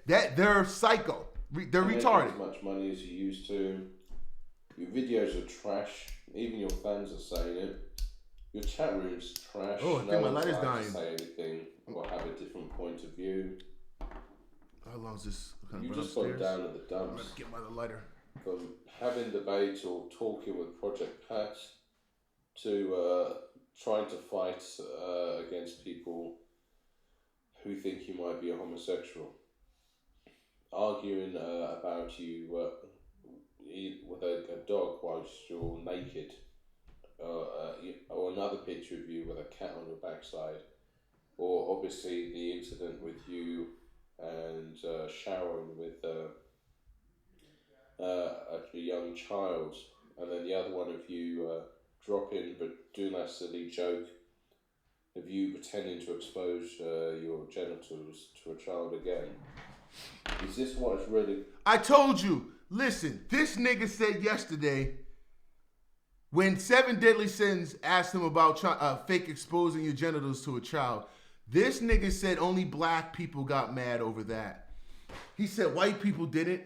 They're psycho. They're retarded. As much money as you used to. Your videos are trash. Even your fans are saying it. Your chat room's trash. Oh, I think my light is dying. To say anything or have a different point of view. How long is this? You just got down at the dumps. I'm gonna get my lighter. From having debate or talking with Project Pat to trying to fight against people who think you might be a homosexual. Arguing about you with a dog whilst you're naked. Or another picture of you with a cat on your backside. Or obviously the incident with you and showering with a young child, and then the other one of you dropping but doing that silly joke of you pretending to expose your genitals to a child again. Is this what's really... I told you, listen, this nigga said yesterday when Seven Deadly Sins asked him about fake exposing your genitals to a child, this nigga said only black people got mad over that. He said white people didn't.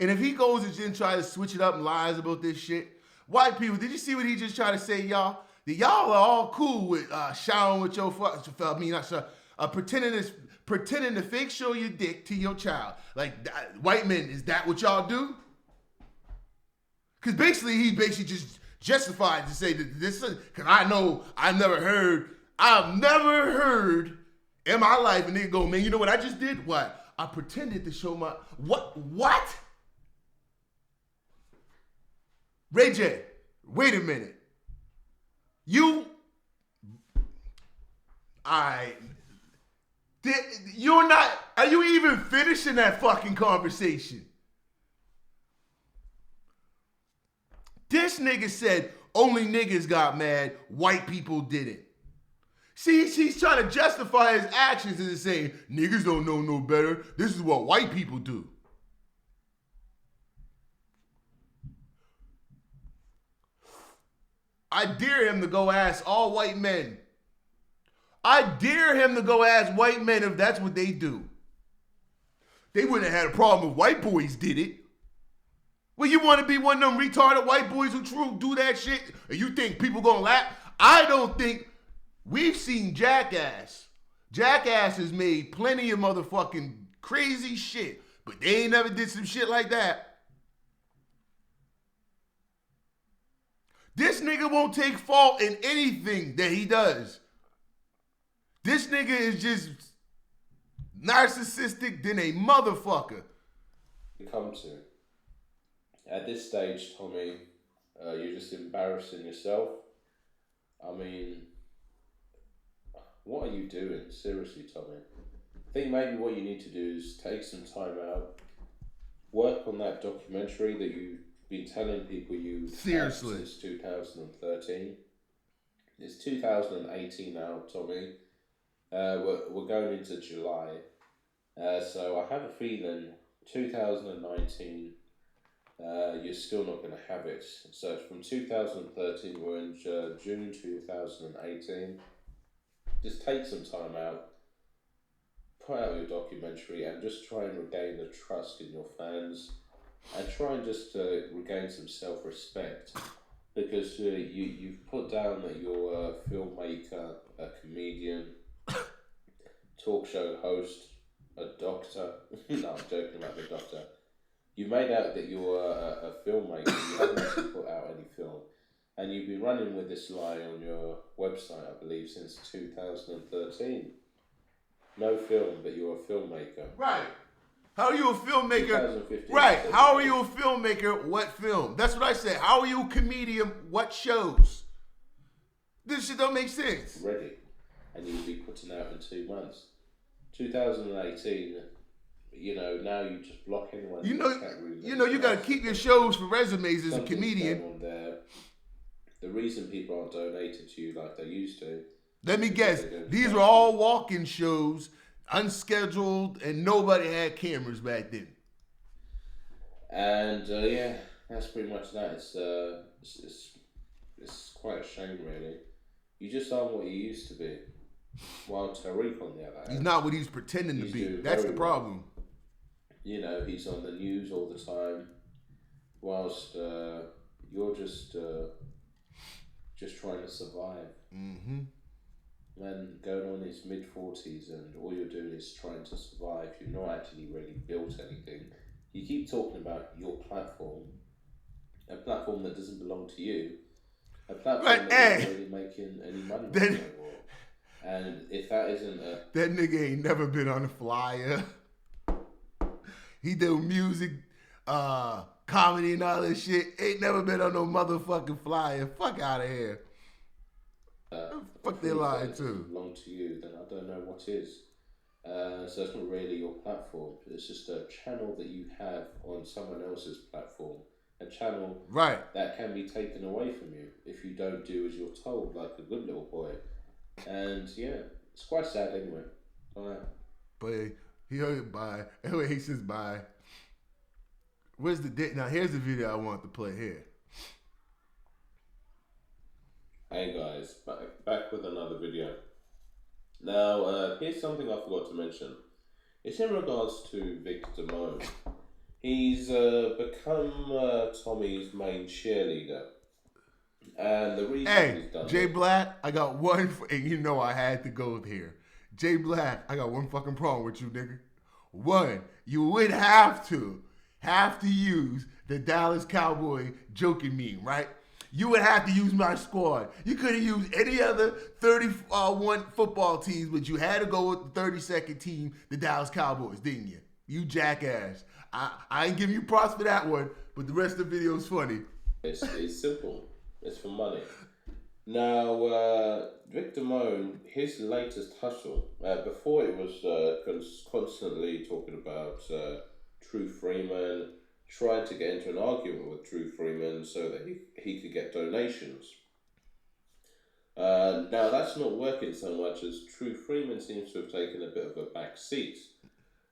And if he goes and try to switch it up and lies about this shit, white people, did you see what he just tried to say, y'all? That y'all are all cool with showering with your pretending to fake show your dick to your child. Like, white men, is that what y'all do? Because he basically just justified to say that this is, because I've never heard in my life, and they go, man, you know what I just did? What? I pretended to show my, what? Ray J, wait a minute. Are you even finishing that fucking conversation? This nigga said only niggas got mad, white people didn't. See, he's trying to justify his actions and saying, niggas don't know no better. This is what white people do. I dare him to go ask all white men. I dare him to go ask white men if that's what they do. They wouldn't have had a problem if white boys did it. Well, you want to be one of them retarded white boys who do that shit, and you think people gonna laugh? I don't think. We've seen Jackass. Jackass has made plenty of motherfucking crazy shit, but they ain't never did some shit like that. This nigga won't take fault in anything that he does. This nigga is just narcissistic than a motherfucker. Come to. At this stage, Tommy, you're just embarrassing yourself. I mean, what are you doing? Seriously, Tommy. I think maybe what you need to do is take some time out, work on that documentary that you've been telling people you seriously since 2013. It's 2018 now, Tommy. We're going into July. So I have a feeling 2019, you're still not going to have it. So from 2013, we're in June 2018. Just take some time out, put out your documentary, and just try and regain the trust in your fans, and try and just regain some self-respect, because you've put down that you're a filmmaker, a comedian, talk show host, a doctor. No, I'm joking about the doctor. You made out that you're a filmmaker. You haven't actually put out any film. And you've been running with this lie on your website, I believe, since 2013. No film, but you're a filmmaker. Right. How are you a filmmaker? Right. How are you a filmmaker? What film? That's what I said. How are you a comedian? What shows? This shit don't make sense. Ready. And you'll be putting out in 2 months. 2018, now you just block anyone. You got to keep your shows for resumes as a comedian. On there. The reason people aren't donating to you like they used to. Let me guess. These were all walk-in shows, unscheduled, and nobody had cameras back then. And yeah, that's pretty much that. It's quite a shame, really. You just aren't what you used to be. While Tariq, on the other hand, he's not what he's pretending to be. That's the problem. He's on the news all the time, whilst you're just trying to survive. Mm-hmm. Man, going on his mid-40s, and all you're doing is trying to survive. You're not actually really built anything. You keep talking about your platform, a platform that doesn't belong to you, a platform that isn't really making any money anymore. And if that isn't that nigga ain't never been on a flyer. He do music, comedy and all this shit. Ain't never been on no motherfucking flyer. Fuck out of here. Fuck they lying too. Belong to you, then I don't know what is. So it's not really your platform. It's just a channel that you have on someone else's platform. A channel that can be taken away from you if you don't do as you're told, like a good little boy. And yeah, it's quite sad anyway. Bye. But he heard bye. Anyway, he says bye. Where's the date? Now here's the video I want to play here. Hey guys, back with another video. Now, here's something I forgot to mention. It's in regards to Victor Mo. He's become Tommy's main cheerleader. And the reason he's done Jay Black, I got one, and I had to go here. Jay Black, I got one fucking problem with you, nigga. One, you would have to use the Dallas Cowboy joking meme, right? You would have to use my squad. You could have used any other 31 football teams, but you had to go with the 32nd team, the Dallas Cowboys, didn't you? You jackass. I ain't giving you props for that one, but the rest of the video is funny. It's simple. It's for money. Now, Victor Moan, his latest hustle, before it was constantly talking about True Freeman, tried to get into an argument with True Freeman so that he could get donations. Now, that's not working so much as True Freeman seems to have taken a bit of a back seat.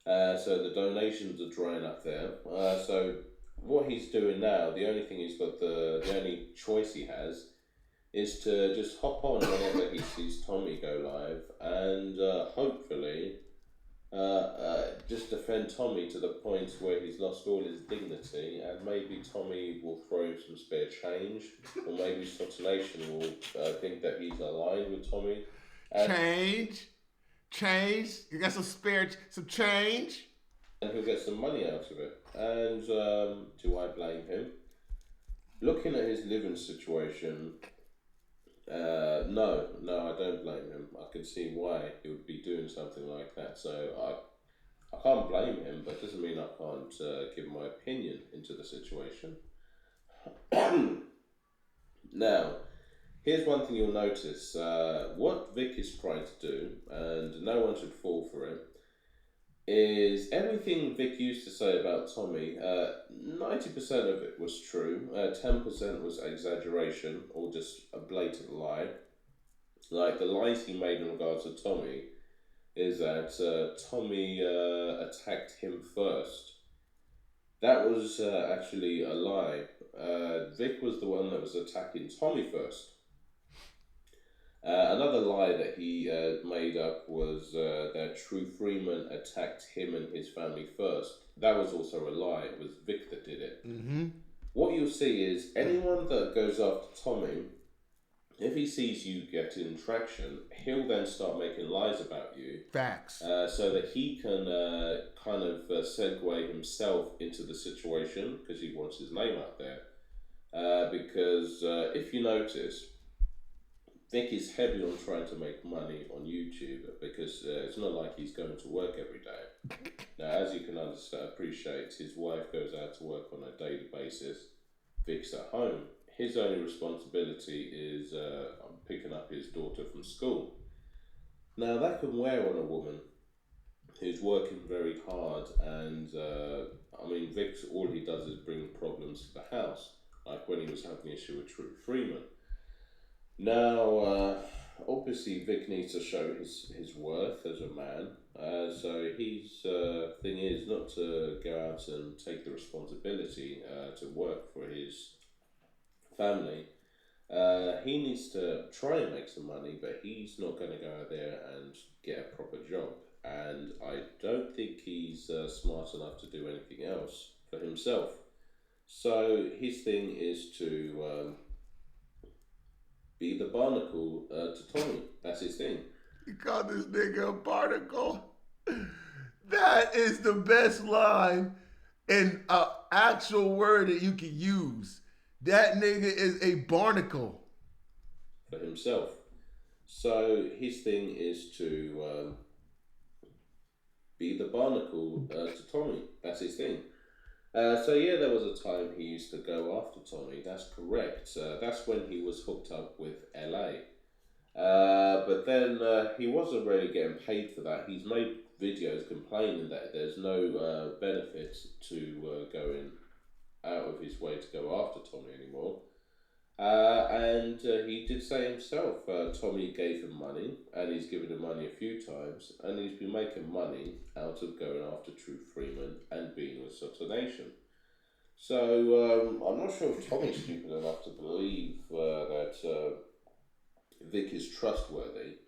So the donations are drying up there. So what he's doing now, the only thing he's got, the only choice he has is to just hop on whenever he sees Tommy go live and hopefully just defend Tommy to the point where he's lost all his dignity, and maybe Tommy will throw him some spare change, or maybe Sots Nation will think that he's aligned with Tommy. Change. You got some change, and he'll get some money out of it. And do I blame him? Looking at his living situation, no, I don't blame him. I can see why he would be doing something like that. So I can't blame him, but it doesn't mean I can't give my opinion into the situation. Now, here's one thing you'll notice. What Vic is trying to do, and no one should fall for it, is everything Vic used to say about Tommy, 90% of it was true, 10% was exaggeration or just a blatant lie. Like the lies he made in regards to Tommy is that Tommy attacked him first. That was actually a lie. Vic was the one that was attacking Tommy first. Another lie that he made up was that True Freeman attacked him and his family first. That was also a lie. It was Vic that did it. Mm-hmm. What you'll see is anyone that goes after Tommy, if he sees you getting traction, he'll then start making lies about you. Facts. So that he can kind of segue himself into the situation because he wants his name out there. Because if you notice, Vic is heavy on trying to make money on YouTube because it's not like he's going to work every day. Now, as you can appreciate, his wife goes out to work on a daily basis. Vic's at home. His only responsibility is picking up his daughter from school. Now, that can wear on a woman who's working very hard, and Vic, all he does is bring problems to the house, like when he was having an issue with True Freeman. Now, obviously, Vic needs to show his worth as a man. So his thing is not to go out and take the responsibility to work for his family. He needs to try and make some money, but he's not going to go out there and get a proper job. And I don't think he's smart enough to do anything else for himself. So his thing is to be the barnacle to Tommy. That's his thing. You call this nigga a barnacle? That is the best line in an actual word that you can use. That nigga is a barnacle. For himself. So his thing is to be the barnacle to Tommy. That's his thing. So yeah, there was a time he used to go after Tommy. That's correct. That's when he was hooked up with LA. But then he wasn't really getting paid for that. He's made videos complaining that there's no benefit to going out of his way to go after Tommy anymore. And he did say himself, Tommy gave him money, and he's given him money a few times, and he's been making money out of going after True Freeman and being with Sots Nation. So I'm not sure if Tommy's stupid enough to believe that Vic is trustworthy,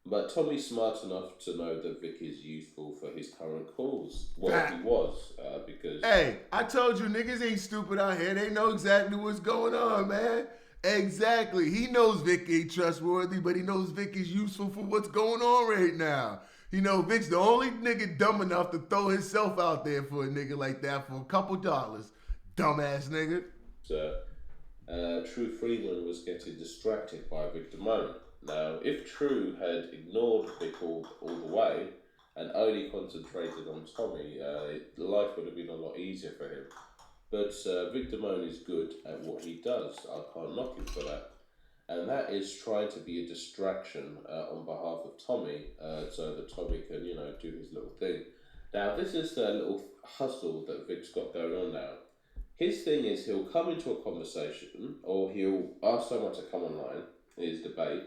but Tommy's smart enough to know that Vic is useful for his current cause. Well, he was, because... Hey, I told you niggas ain't stupid out here. They know exactly what's going on, man. Exactly. He knows Vic ain't trustworthy, but he knows Vic is useful for what's going on right now. You know, Vic's the only nigga dumb enough to throw himself out there for a nigga like that for a couple dollars. Dumbass nigga. True Freeman was getting distracted by Vic Damone. Now, if True had ignored Vic all the way and only concentrated on Tommy, life would have been a lot easier for him. But Vic Damone is good at what he does. I can't knock him for that. And that is trying to be a distraction on behalf of Tommy, so that Tommy can, do his little thing. Now, this is the little hustle that Vic's got going on now. His thing is he'll come into a conversation, or he'll ask someone to come online, his debate,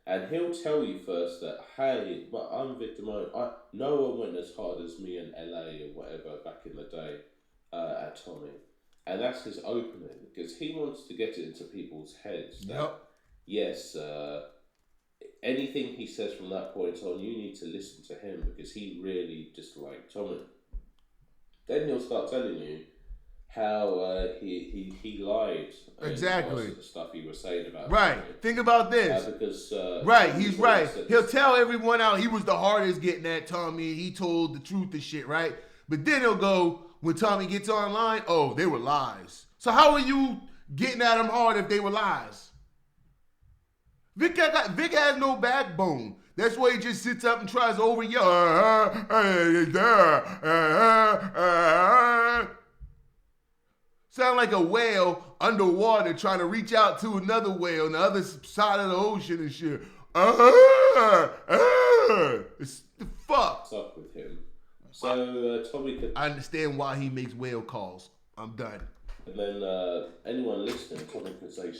and he'll tell you first that, hey, but I'm Vic Damone. No one went as hard as me in LA or whatever back in the day at Tommy. And that's his opening, because he wants to get it into people's heads that, Yep. yes, anything he says from that point on, you need to listen to him because he really disliked Tommy. Then he'll start telling you how he lied. Exactly. In the stuff he was saying about Right. Tommy. Think about this. Because right, he's right. He'll tell everyone out he was the hardest getting at Tommy. He told the truth and shit, right? But then he'll go, when Tommy gets online, oh, they were lies. So how are you getting at him hard if they were lies? Vic has no backbone. That's why he just sits up and tries to over yell. Sound like a whale underwater trying to reach out to another whale on the other side of the ocean and shit. It's the fuck. What's up with him? So Tommy could. I understand why he makes whale calls. I'm done. And then anyone listening, Tommy could say,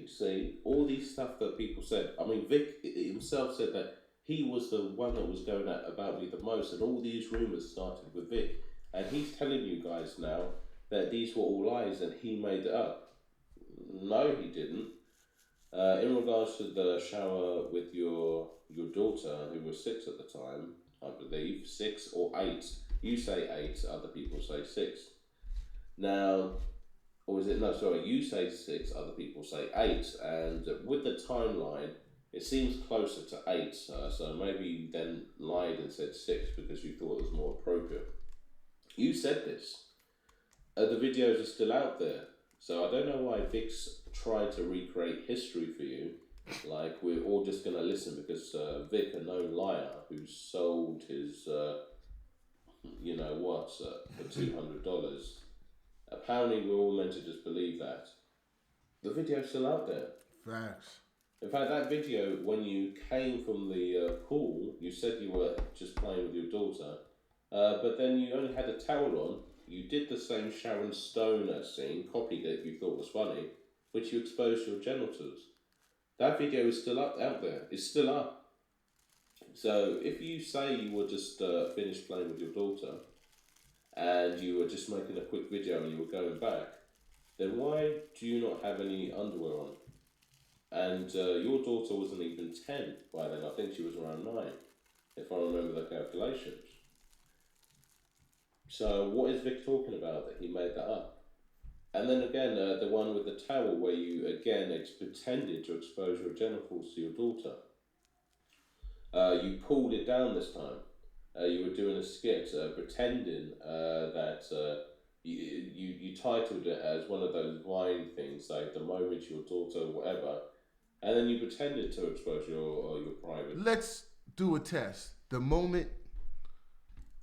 see, all these stuff that people said. I mean, Vic himself said that he was the one that was going at about me the most, and all these rumours started with Vic. And he's telling you guys now that these were all lies and he made it up. No, he didn't. In regards to the shower with your daughter, who was 6 at the time, I believe, 6 or 8. You say 8, other people say 6. Now, or is it, no, sorry, you say 6, other people say 8. And with the timeline, it seems closer to 8. So maybe you then lied and said 6 because you thought it was more appropriate. You said this. The videos are still out there. So I don't know why Vic's tried to recreate history for you. Like, we're all just going to listen because Vic, a known liar who sold his, you know what, for $200. Apparently, we're all meant to just believe that. The video's still out there. Facts. In fact, that video, when you came from the pool, you said you were just playing with your daughter, but then you only had a towel on. You did the same Sharon Stone scene, copied it, you thought was funny, which you exposed your genitals. That video is still up out there. It's still up. So if you say you were just finished playing with your daughter and you were just making a quick video and you were going back, then why do you not have any underwear on? And your daughter wasn't even 10 by then. I think she was around 9, if I remember the calculations. So what is Vic talking about that he made that up? And then again, the one with the towel where you again pretended to expose your genitals to your daughter. You pulled it down this time. You were doing a skit pretending that you titled it as one of those Vine things, like the moment your daughter, whatever, and then you pretended to expose your private. Let's do a test. The moment.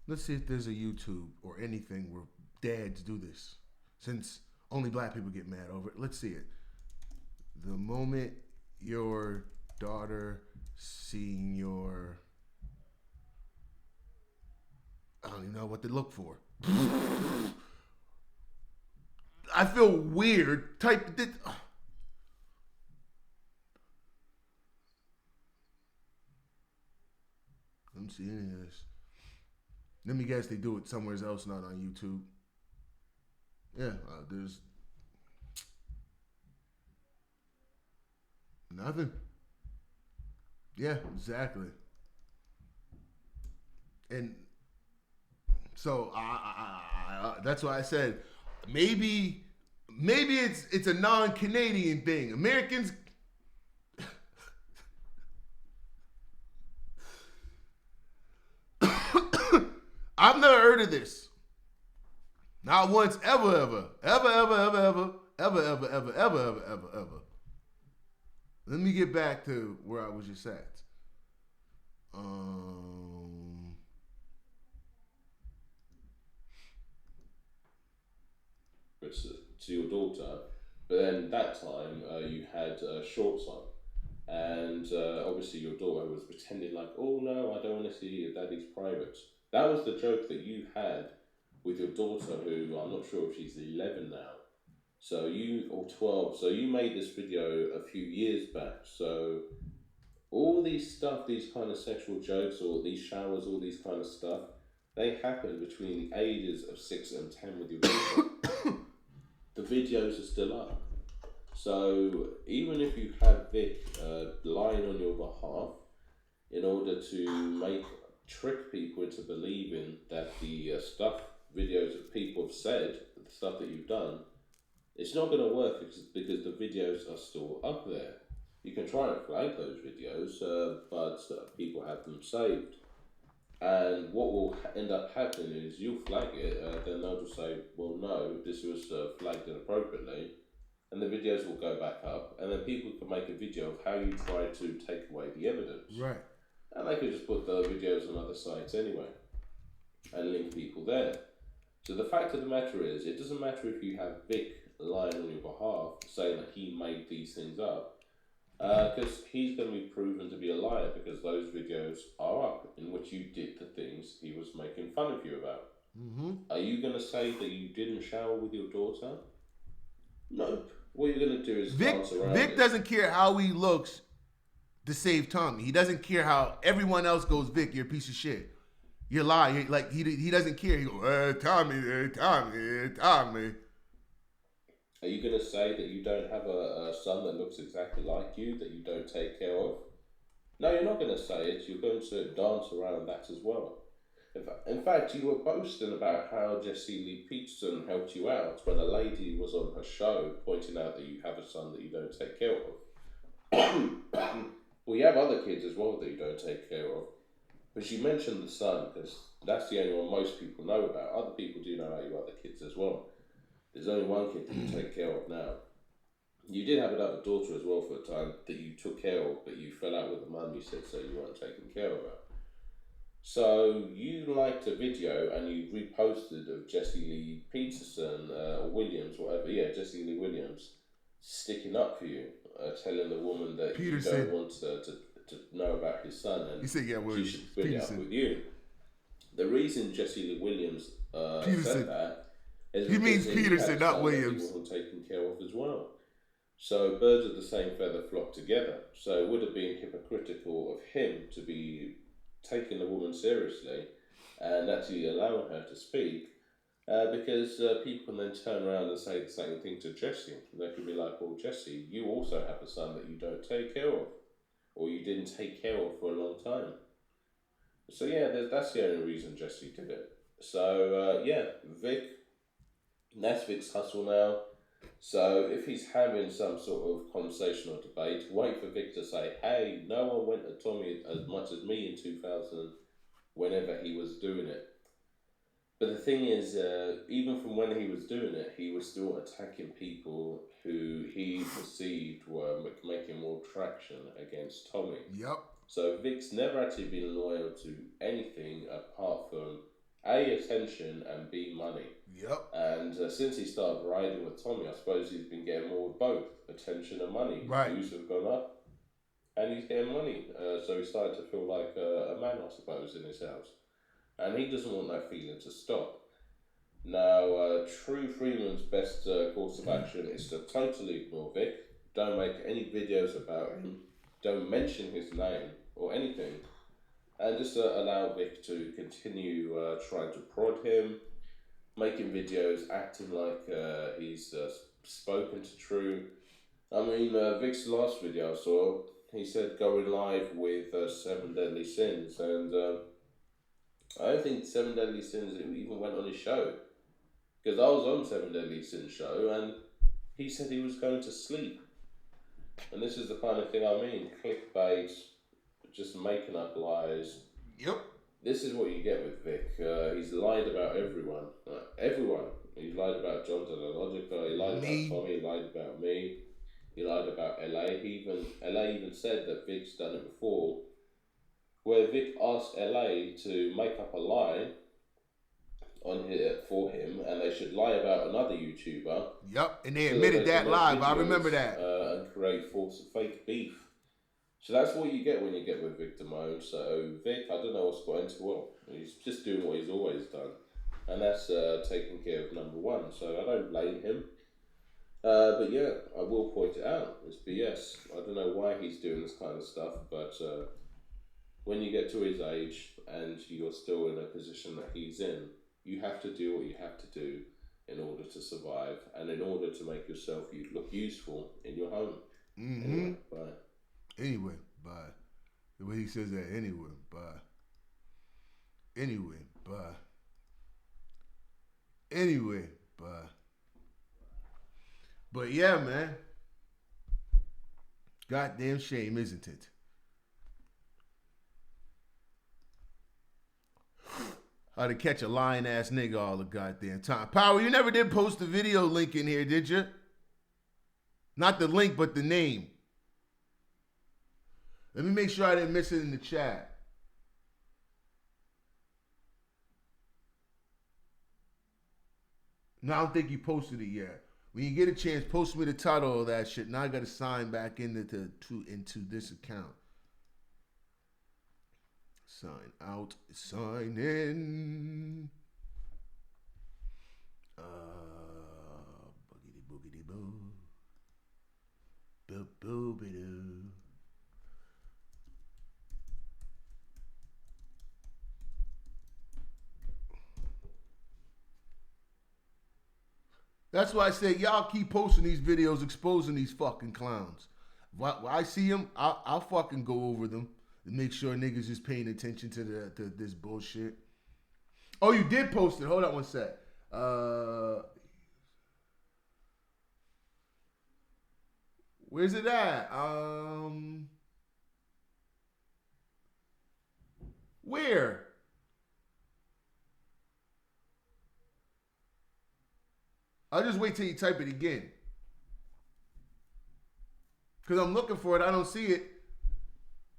Let's see if there's a YouTube or anything where dads do this. Since only black people get mad over it. Let's see it. The moment your daughter seeing your... I don't even know what to look for. I feel weird. Type it. I don't see any of this. Let me guess they do it somewhere else, not on YouTube. Yeah, there's nothing. Yeah, exactly. And so that's why I said maybe it's a non-Canadian thing. Americans. I've never heard of this. Not once, ever. Let me get back to where I was just at. To your daughter, but then that time you had shorts on, and obviously your daughter was pretending like, oh no, I don't want to see your daddy's privates. That was the joke that you had with your daughter, who I'm not sure if she's 11 now. So or 12. So you made this video a few years back. So all these stuff, these kind of sexual jokes, or these showers, all these kind of stuff, they happen between the ages of 6 and 10 with your daughter. The videos are still up. So even if you have Vic lying on your behalf in order to trick people into believing that the videos that people have said, the stuff that you've done, it's not going to work because the videos are still up there. You can try and flag those videos, but people have them saved. And what will end up happening is you'll flag it, then they'll just say, well, no, this was flagged inappropriately. And the videos will go back up, and then people can make a video of how you try to take away the evidence. Right. And they could just put the videos on other sites anyway, and link people there. So the fact of the matter is, it doesn't matter if you have Vic lying on your behalf, saying that he made these things up, because he's going to be proven to be a liar because those videos are up in which you did the things he was making fun of you about. Mm-hmm. Are you going to say that you didn't shower with your daughter? Nope. What you're going to do is dance around Vic doesn't care how he looks to save Tommy. He doesn't care how everyone else goes, Vic, you're a piece of shit. You're lying. Like, he doesn't care. He goes, Tommy, Tommy. Are you going to say that you don't have a son that looks exactly like you, that you don't take care of? No, you're not going to say it. You're going to dance around that as well. In fact, you were boasting about how Jessie Lee Peterson helped you out when a lady was on her show pointing out that you have a son that you don't take care of. Well, you have other kids as well that you don't take care of. But she mentioned the son because that's the only one most people know about. Other people do know about your other kids as well. There's only one kid that you take care of now. You did have another daughter as well for a time that you took care of, but you fell out with the mum, you said, so you weren't taking care of her. So you liked a video and you reposted of Jessie Lee Peterson, or Williams, whatever, Jessie Lee Williams, sticking up for you, telling the woman that Peterson. You don't want to know about his son and she should split it up with you. The reason Jessie Lee Williams said that is he means Peterson, not Williams. He wasn't taken care of as well. So birds of the same feather flock together. So it would have been hypocritical of him to be taking the woman seriously and actually allowing her to speak, because people can then turn around and say the same thing to Jessie. They could be like, well, Jessie, you also have a son that you don't take care of, or you didn't take care of for a long time. So yeah, that's the only reason Jessie did it. So Vic, that's Vic's hustle now. So if he's having some sort of conversation or debate, wait for Vic to say, hey, no one went at Tommy as much as me in 2000 whenever he was doing it. But the thing is, even from when he was doing it, he was still attacking people who he perceived were making more traction against Tommy. Yep. So Vic's never actually been loyal to anything apart from A, attention, and B, money. Yep. And since he started riding with Tommy, I suppose he's been getting more of both, attention and money. Right. His views have gone up, and he's getting money. So he's starting to feel like a man, I suppose, in his house. And he doesn't want that feeling to stop. Now, True Freeman's best course of action is to totally ignore Vic. Don't make any videos about him. Don't mention his name or anything. And just allow Vic to continue trying to prod him, making videos, acting like he's spoken to True. I mean, Vic's last video I saw, he said going live with 7 Deadly Sins, and I don't think 7 Deadly Sins even went on his show. Because I was on 7 Deadly Sins show, and he said he was going to sleep. And this is the kind of thing I mean, clickbait, just making up lies. Yep. This is what you get with Vic. He's lied about everyone. Everyone. He lied about John Logica. He lied about Tommy. He lied about me. He lied about LA. LA even said that Vic's done it before, where Vic asked LA to make up a lie on here for him, and they should lie about another YouTuber. Yep, and they admitted that live. I remember that. And create false fake beef. So that's what you get when you get with Vic Damone. So Vic, I don't know what's got into him. He's just doing what he's always done, and that's taking care of number one. So I don't blame him. But yeah, I will point it out. It's BS. I don't know why he's doing this kind of stuff, but when you get to his age and you're still in a position that he's in, you have to do what you have to do in order to survive and in order to make yourself you look useful in your home. Mm-hmm. Anyway, bye. Anyway, bye. The way he says that, anyway, bye. Anyway, bye. Anyway, bye. But yeah, man. Goddamn shame, isn't it? How to catch a lying ass nigga all the goddamn time. Power, you never did post the video link in here, did you? Not the link, but the name. Let me make sure I didn't miss it in the chat. No, I don't think you posted it yet. When you get a chance, post me the title of that shit. Now I got to sign back into this account. Sign out, sign in. Boogity boogity boo. Boo boo be doo. That's why I say y'all keep posting these videos exposing these fucking clowns. When I see them, I'll fucking go over them and make sure niggas is paying attention to this bullshit. Oh, you did post it. Hold on one sec. Where's it at? Where? I'll just wait till you type it again. Because I'm looking for it. I don't see it.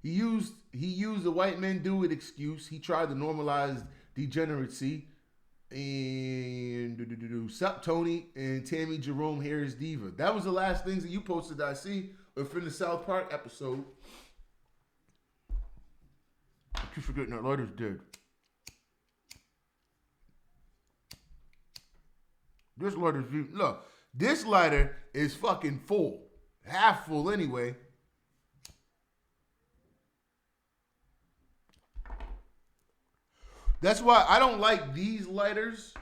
He used the white men do it excuse. He tried to normalize degeneracy. And sup Tony and Tammy Jerome Harris Diva. That was the last things that you posted that I see from the South Park episode. I keep forgetting that lighter's dead. This lighter's, look, this lighter is fucking full. Half full anyway. That's why I don't like these lighters.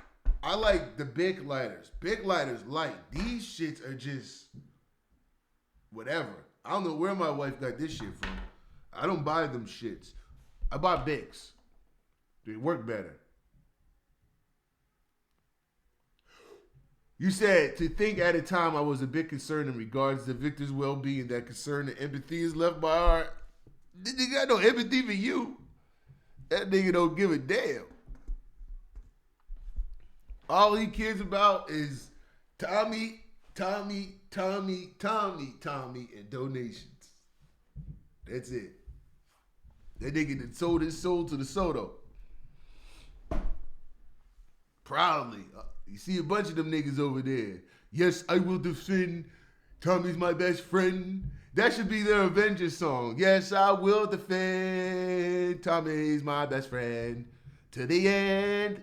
I like the big lighters. Big lighters light. These shits are just whatever. I don't know where my wife got this shit from. I don't buy them shits. I buy Bics. They work better. You said to think at a time I was a bit concerned in regards to Victor's well-being, that concern and empathy is left by heart. This nigga got no empathy for you. That nigga don't give a damn. All he cares about is Tommy, and donations. That's it. That nigga that sold his soul to the Soto. Proudly. You see a bunch of them niggas over there. Yes, I will defend. Tommy's my best friend. That should be their Avengers song. Yes, I will defend. Tommy's my best friend. To the end.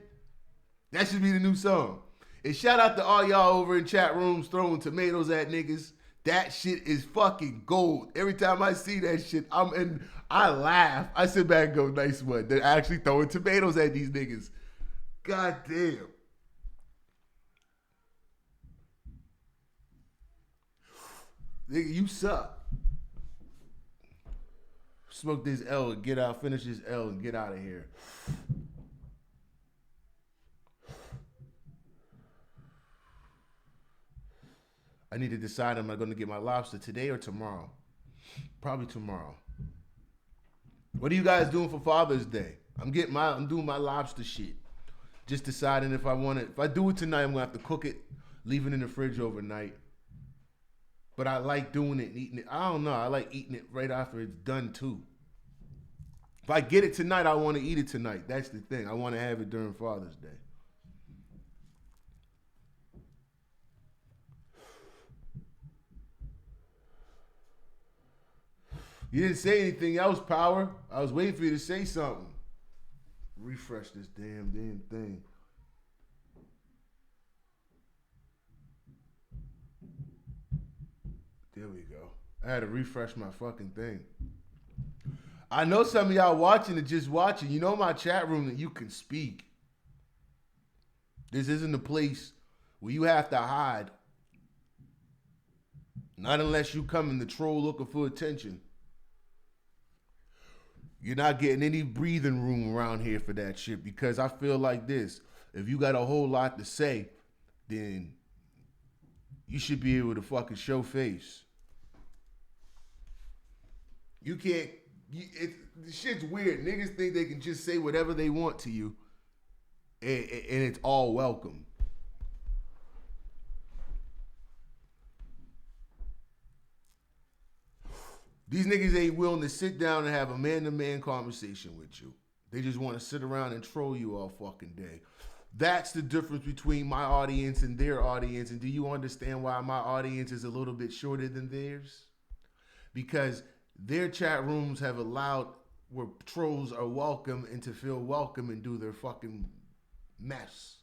That should be the new song. And shout out to all y'all over in chat rooms throwing tomatoes at niggas. That shit is fucking gold. Every time I see that shit, I laugh. I sit back and go, nice one. They're actually throwing tomatoes at these niggas. God damn. Nigga, you suck. Smoke this L and get out. Finish this L and get out of here. I need to decide, am I going to get my lobster today or tomorrow? Probably tomorrow. What are you guys doing for Father's Day? I'm doing my lobster shit. Just deciding if I want it. If I do it tonight, I'm going to have to cook it, leave it in the fridge overnight. But I like doing it and eating it. I don't know. I like eating it right after it's done too. If I get it tonight, I want to eat it tonight. That's the thing. I want to have it during Father's Day. You didn't say anything else, Power. I was waiting for you to say something. Refresh this damn thing. There we go. I had to refresh my fucking thing. I know some of y'all watching and just watching. You know my chat room that you can speak. This isn't a place where you have to hide. Not unless you come in the troll looking for attention. You're not getting any breathing room around here for that shit, because I feel like this. If you got a whole lot to say, then you should be able to fucking show face. You can't. The shit's weird. Niggas think they can just say whatever they want to you, and it's all welcome. These niggas ain't willing to sit down and have a man-to-man conversation with you. They just want to sit around and troll you all fucking day. That's the difference between my audience and their audience. And do you understand why my audience is a little bit shorter than theirs? Because their chat rooms have allowed where trolls are welcome and to feel welcome and do their fucking mess.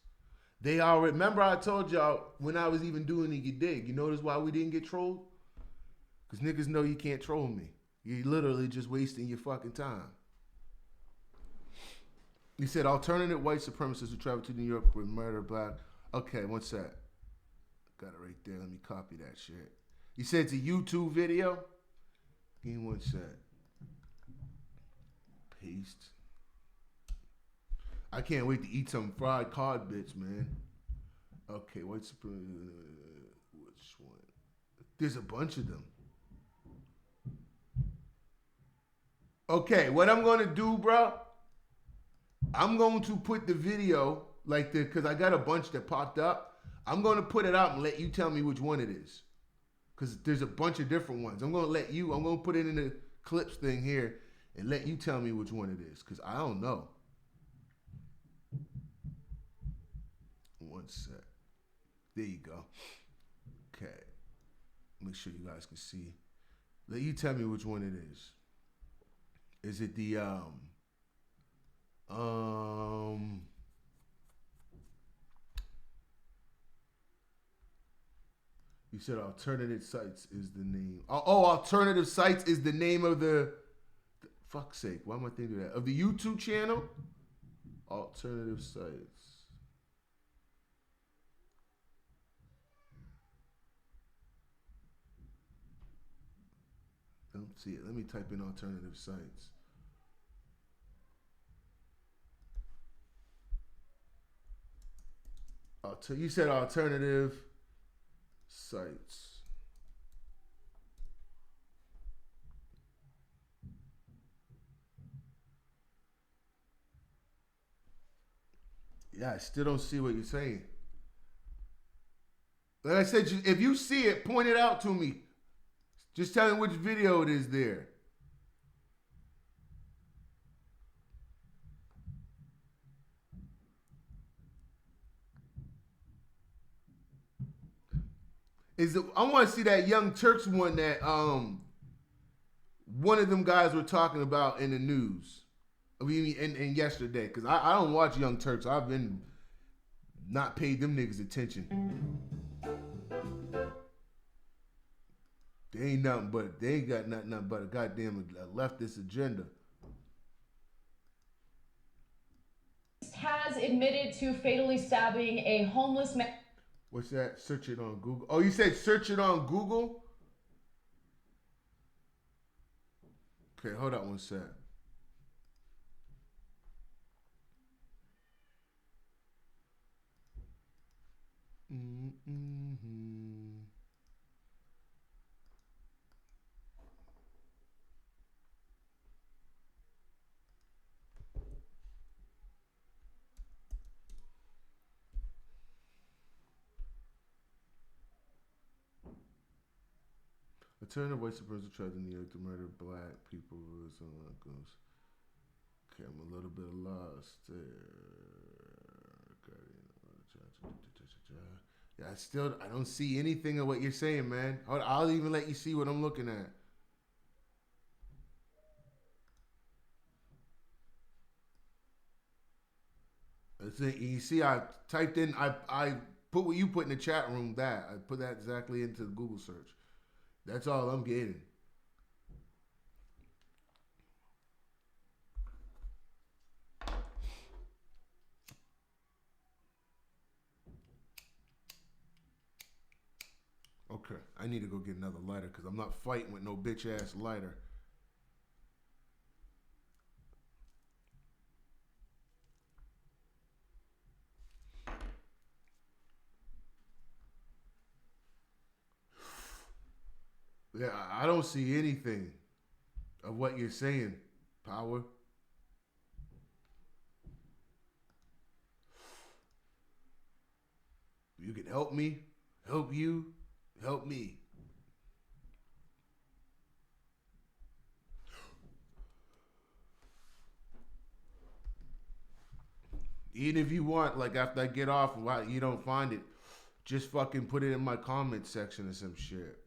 They already, remember I told y'all when I was even doing the dig, you notice why we didn't get trolled? Because niggas know you can't troll me. You're literally just wasting your fucking time. He said alternative white supremacists who travel to New York with murder black. Okay, one sec. Got it right there. Let me copy that shit. He said it's a YouTube video. Give me one sec. Paste. I can't wait to eat some fried cod bits, man. Okay, white supremacy. Which one? There's a bunch of them. Okay, what I'm going to do, bro, I'm going to put the video, because I got a bunch that popped up. I'm going to put it out and let you tell me which one it is. Because there's a bunch of different ones. I'm going to put it in the clips thing here and let you tell me which one it is. Because I don't know. One sec. There you go. Okay. Make sure you guys can see. Let you tell me which one it is. Is it the you said alternative sites is the name. Oh, alternative sites is the name of the fuck's sake. Why am I thinking that? Of the YouTube channel? Alternative sites. Don't see it. Let me type in alternative sites. You said alternative sites. Yeah, I still don't see what you're saying. Like I said, if you see it, point it out to me. Just tell me which video it is there. I want to see that Young Turks one that one of them guys were talking about in the news. I mean, and yesterday, because I don't watch Young Turks. I've been not paid them niggas attention. They ain't got nothing but a goddamn leftist agenda. Has admitted to fatally stabbing a homeless man. What's that? Search it on Google. Oh, you said search it on Google? Okay, hold on one sec. Alternative white supremacists tried in New York to murder black people. Okay, I'm a little bit lost there. Yeah, I don't see anything of what you're saying, man. I'll even let you see what I'm looking at. You see, I typed in, I put what you put in the chat room, I put that exactly into the Google search. That's all I'm getting. I need to go get another lighter because I'm not fighting with no bitch ass lighter. Yeah, I don't see anything of what you're saying, Power. You can help me, help you, help me. Even if you want, like after I get off, why you don't find it, just fucking put it in my comment section or some shit.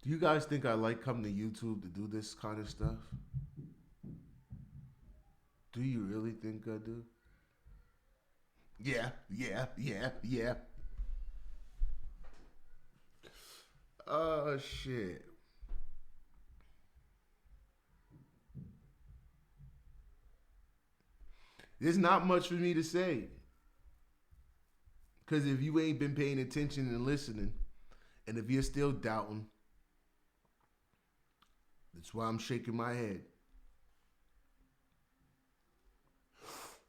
Do you guys think I like coming to YouTube to do this kind of stuff? Do you really think I do? Yeah. Oh, shit. There's not much for me to say. Because if you ain't been paying attention and listening, and if you're still doubting, that's why I'm shaking my head.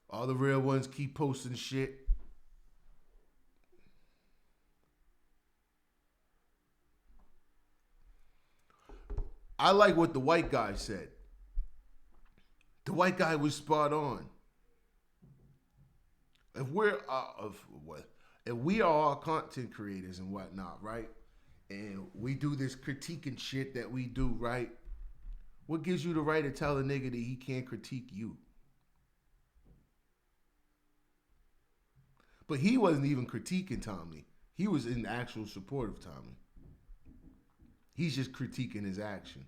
All the real ones keep posting shit. I like what the white guy said. The white guy was spot on. If we are all content creators and whatnot, right? And we do this critiquing shit that we do, right? What gives you the right to tell a nigga that he can't critique you? But he wasn't even critiquing Tommy. He was in actual support of Tommy. He's just critiquing his action.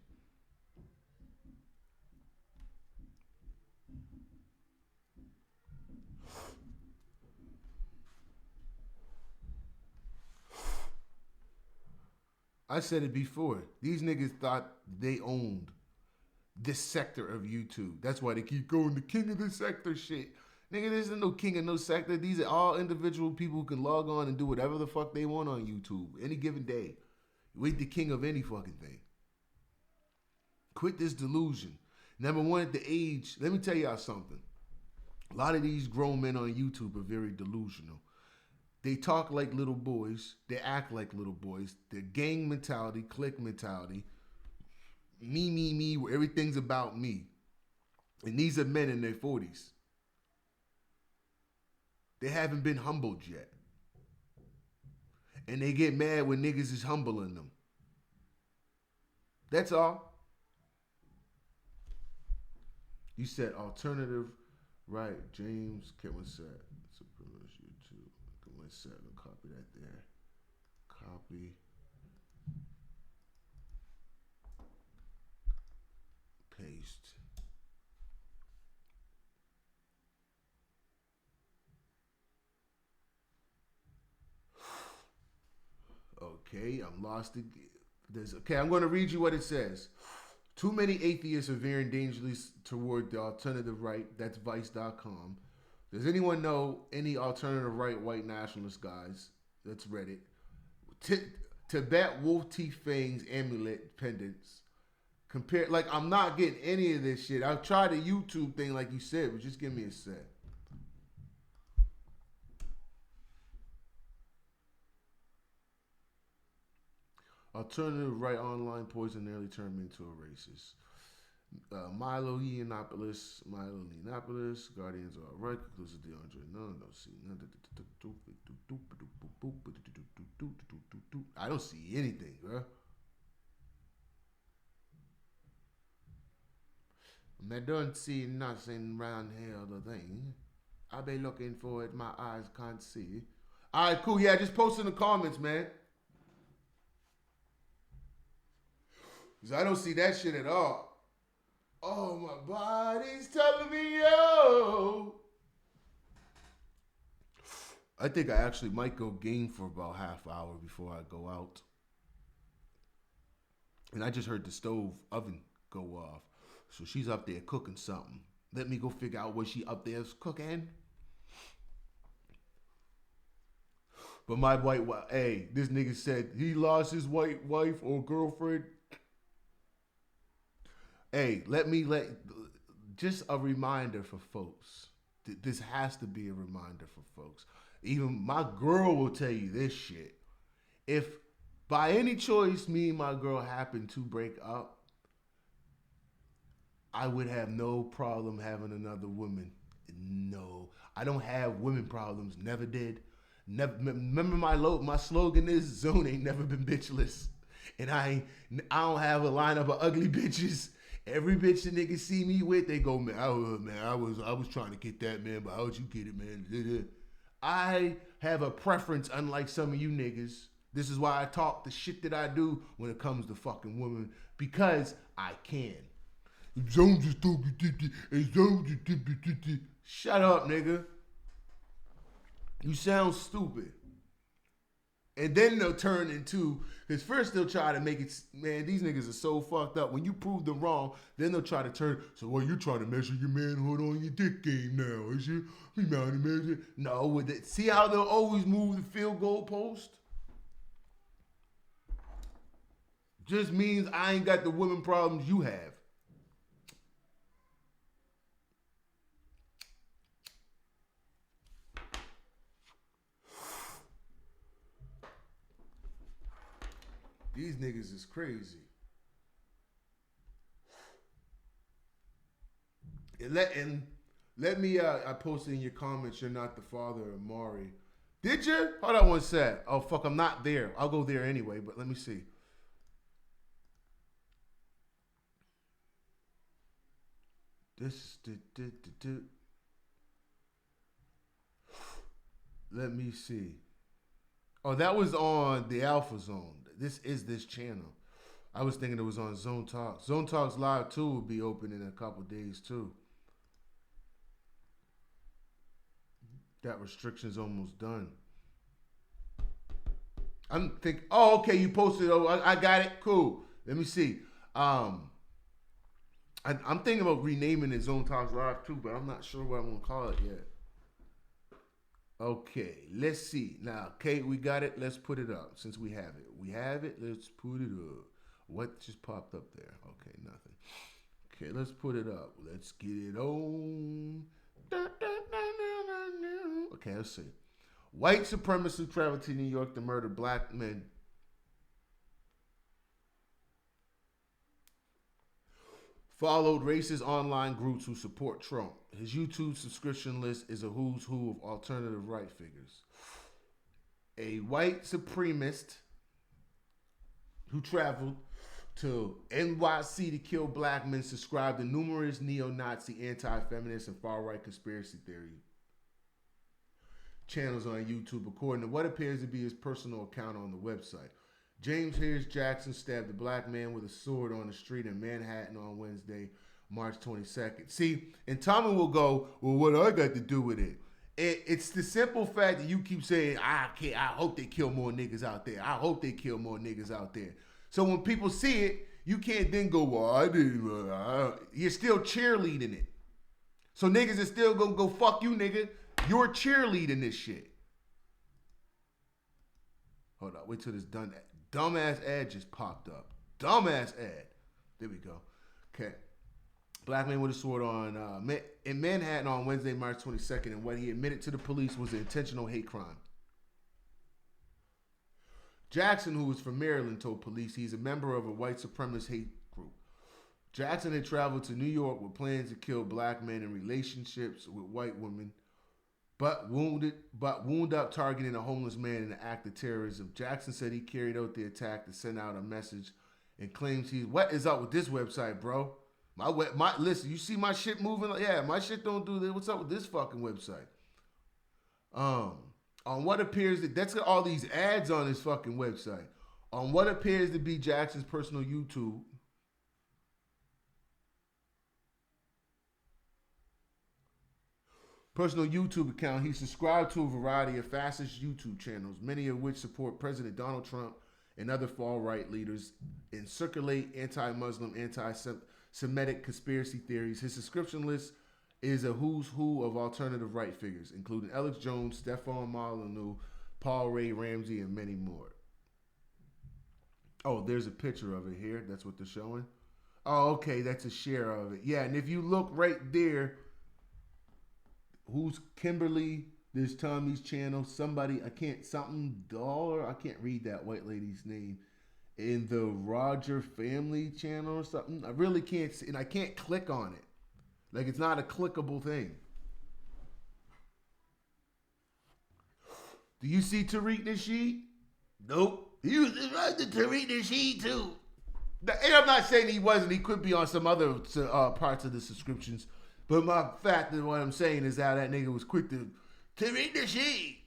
I said it before. These niggas thought they owned this sector of YouTube. That's why they keep going the king of the sector shit. Nigga, there's no king of no sector. These are all individual people who can log on and do whatever the fuck they want on YouTube any given day. You ain't the king of any fucking thing. Quit this delusion. Number one, at the age, let me tell y'all something. A lot of these grown men on YouTube are very delusional. They talk like little boys. They act like little boys. They're gang mentality, clique mentality. Me, where everything's about me. And these are men in their 40s. They haven't been humbled yet. And they get mad when niggas is humbling them. That's all. You said alternative, right? James, okay, one sec. YouTube. Okay, one sec. I'll copy that there. Copy. Paste. Okay, I'm lost again. I'm going to read you what it says. Too many atheists are veering dangerously toward the alternative right. That's Vice.com. Does anyone know any alternative right white nationalist guys? That's Reddit. Tibet wolf teeth fangs amulet pendants. Compare, like, I'm not getting any of this shit. I've tried a YouTube thing like you said, but just give me a sec. Alternative right online poison nearly turned me into a racist. Milo Yiannopoulos, Guardians are right, conclusive DeAndre. No, see. I don't see anything, bro. I don't see nothing around here the thing. I be looking for it, my eyes can't see. Alright, cool. Yeah, just post in the comments, man. Because I don't see that shit at all. Oh, my body's telling me, yo. I think I actually might go game for about half hour before I go out. And I just heard the stove oven go off. So she's up there cooking something. Let me go figure out what she up there is cooking. But my white wife, hey, this nigga said he lost his white wife or girlfriend. Hey, just a reminder for folks. This has to be a reminder for folks. Even my girl will tell you this shit. If by any choice me and my girl happen to break up, I would have no problem having another woman. No, I don't have women problems. Never did. Never. Remember my slogan is zone ain't never been bitchless, and I don't have a lineup of ugly bitches. Every bitch the niggas see me with, they go, man, I was trying to get that, man, but how'd you get it, man? I have a preference, unlike some of you niggas. This is why I talk the shit that I do when it comes to fucking women, because I can. Shut up, nigga. You sound stupid. And then they'll turn into, because first they'll try to make it, man, these niggas are so fucked up. When you prove them wrong, then they'll try to turn, so what, you're trying to measure your manhood on your dick game now, is you? No, with it. See how they'll always move the field goal post? Just means I ain't got the women problems you have. These niggas is crazy. And let me, I posted in your comments, you're not the father of Mari. Did you? Hold on one sec. Oh, fuck, I'm not there. I'll go there anyway, but let me see. Let me see. Oh, that was on the Alpha Zone. This is this channel. I was thinking it was on Zone Talks. Zone Talks Live 2 will be open in a couple days too. That restriction's almost done. Oh, okay, you posted. Oh, I got it. Cool. Let me see. I'm thinking about renaming it Zone Talks Live 2, but I'm not sure what I'm gonna call it yet. Okay, let's see. Now, Kate, we got it. Let's put it up since we have it. We have it. Let's put it up. What just popped up there? Okay, nothing. Okay, let's put it up. Let's get it on. Okay, let's see. White supremacists traveled to New York to murder black men. Followed racist online groups who support Trump. His YouTube subscription list is a who's who of alternative right figures. A white supremacist who traveled to NYC to kill black men subscribed to numerous neo-Nazi, anti-feminist, and far-right conspiracy theory channels on YouTube, according to what appears to be his personal account on the website. James Harris Jackson stabbed a black man with a sword on the street in Manhattan on Wednesday, March 22nd. See, and Tommy will go, well, what I got to do with it? It's the simple fact that you keep saying, I hope they kill more niggas out there. I hope they kill more niggas out there. So when people see it, you can't then go, well, I didn't. You're still cheerleading it. So niggas is still gonna go, fuck you, nigga. You're cheerleading this shit. Hold on, wait till this done. Dumbass ad just popped up. Dumbass ad. There we go. Okay. Black man with a sword on in Manhattan on Wednesday, March 22nd, and what he admitted to the police was an intentional hate crime. Jackson, who was from Maryland, told police he's a member of a white supremacist hate group. Jackson had traveled to New York with plans to kill black men in relationships with white women, but wound up targeting a homeless man in an act of terrorism. Jackson said he carried out the attack to send out a message and claims what is up with this website, bro? Listen, you see my shit moving? Yeah, my shit don't do this. What's up with this fucking website? On what appears that's got all these ads on this fucking website. On what appears to be Jackson's personal YouTube. Personal YouTube account, he subscribed to a variety of fascist YouTube channels, many of which support President Donald Trump and other far-right leaders and circulate anti-Muslim, anti-Semitic conspiracy theories. His subscription list is a who's who of alternative right figures, including Alex Jones, Stefan Molyneux, Paul Ray Ramsey, and many more. Oh, there's a picture of it here. That's what they're showing. Oh, okay, that's a share of it. Yeah, and if you look right there, who's Kimberly? There's Tommy's channel. Somebody, I can't read that white lady's name. In the Roger Family channel or something. I really can't see, and I can't click on it. Like, it's not a clickable thing. Do you see Tariq Nasheed? Nope. He was right to Tariq Nasheed too. And I'm not saying he wasn't. He could be on some other parts of the subscriptions. But my fact that what I'm saying is how that nigga was quick to Tariq Nasheed.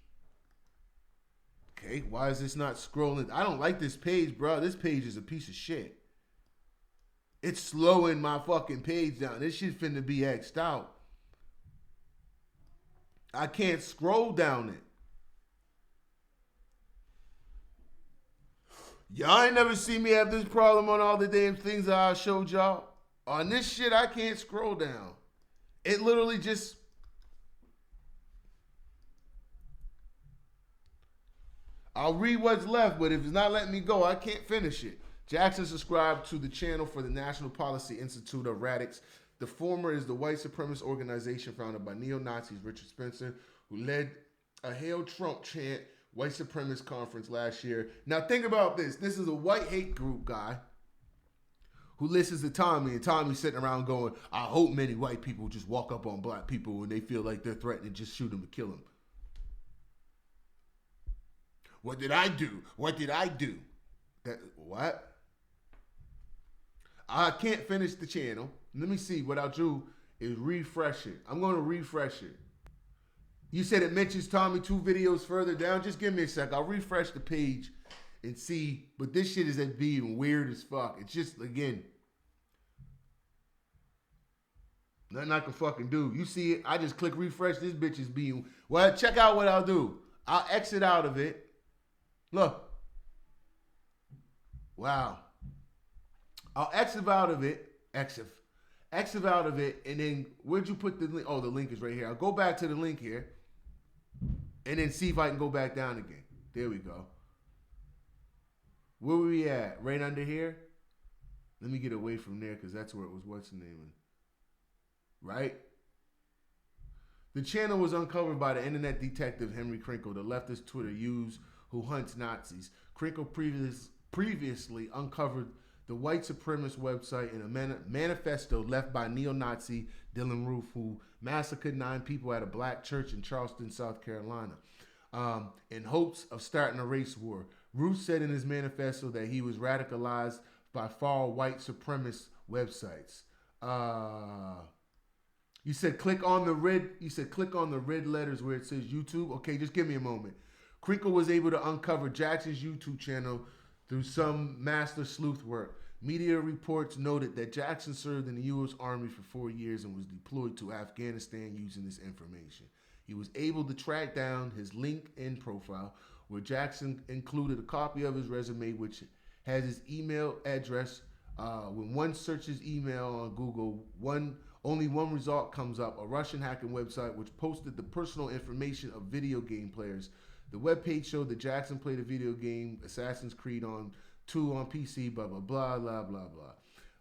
Okay, why is this not scrolling? I don't like this page, bro. This page is a piece of shit. It's slowing my fucking page down. This shit finna be X'd out. I can't scroll down it. Y'all ain't never seen me have this problem on all the damn things that I showed y'all. On this shit, I can't scroll down. It literally just... I'll read what's left, but if it's not letting me go, I can't finish it. Jackson subscribed to the channel for the National Policy Institute of Radix. The former is the white supremacist organization founded by neo-Nazis Richard Spencer, who led a Hail Trump chant white supremacist conference last year. Now think about this. This is a white hate group guy who listens to Tommy, and Tommy's sitting around going, I hope many white people just walk up on black people when they feel like they're threatened and just shoot them and kill them. What did I do? What did I do? What? I can't finish the channel. Let me see. What I'll do is refresh it. I'm going to refresh it. You said it mentions Tommy 2 videos further down. Just give me a sec. I'll refresh the page and see. But this shit is being weird as fuck. It's just, again, nothing I can fucking do. You see it? I just click refresh. This bitch is being... Well, check out what I'll do. I'll exit out of it. Look. Wow. I'll exit out of it. Exit out of it. And then where'd you put the link? Oh, the link is right here. I'll go back to the link here. And then see if I can go back down again. There we go. Where were we at? Right under here? Let me get away from there because that's where it was. What's the name? Right? The channel was uncovered by the internet detective Henry Krinkle, the leftist Twitter use who hunts Nazis. Krinkle previously uncovered the white supremacist website in a manifesto left by neo-Nazi Dylan Roof, who massacred 9 people at a black church in Charleston, South Carolina, in hopes of starting a race war. Roof said in his manifesto that he was radicalized by far white supremacist websites. You said click on the red letters where it says YouTube. Okay, just give me a moment. Krinkle was able to uncover Jackson's YouTube channel through some master sleuth work. Media reports noted that Jackson served in the U.S. Army for 4 years and was deployed to Afghanistan using this information. He was able to track down his LinkedIn profile, where Jackson included a copy of his resume, which has his email address. When one searches email on Google, only one result comes up, a Russian hacking website which posted the personal information of video game players. The webpage showed that Jackson played a video game, Assassin's Creed 2 on PC, blah, blah, blah, blah, blah, blah.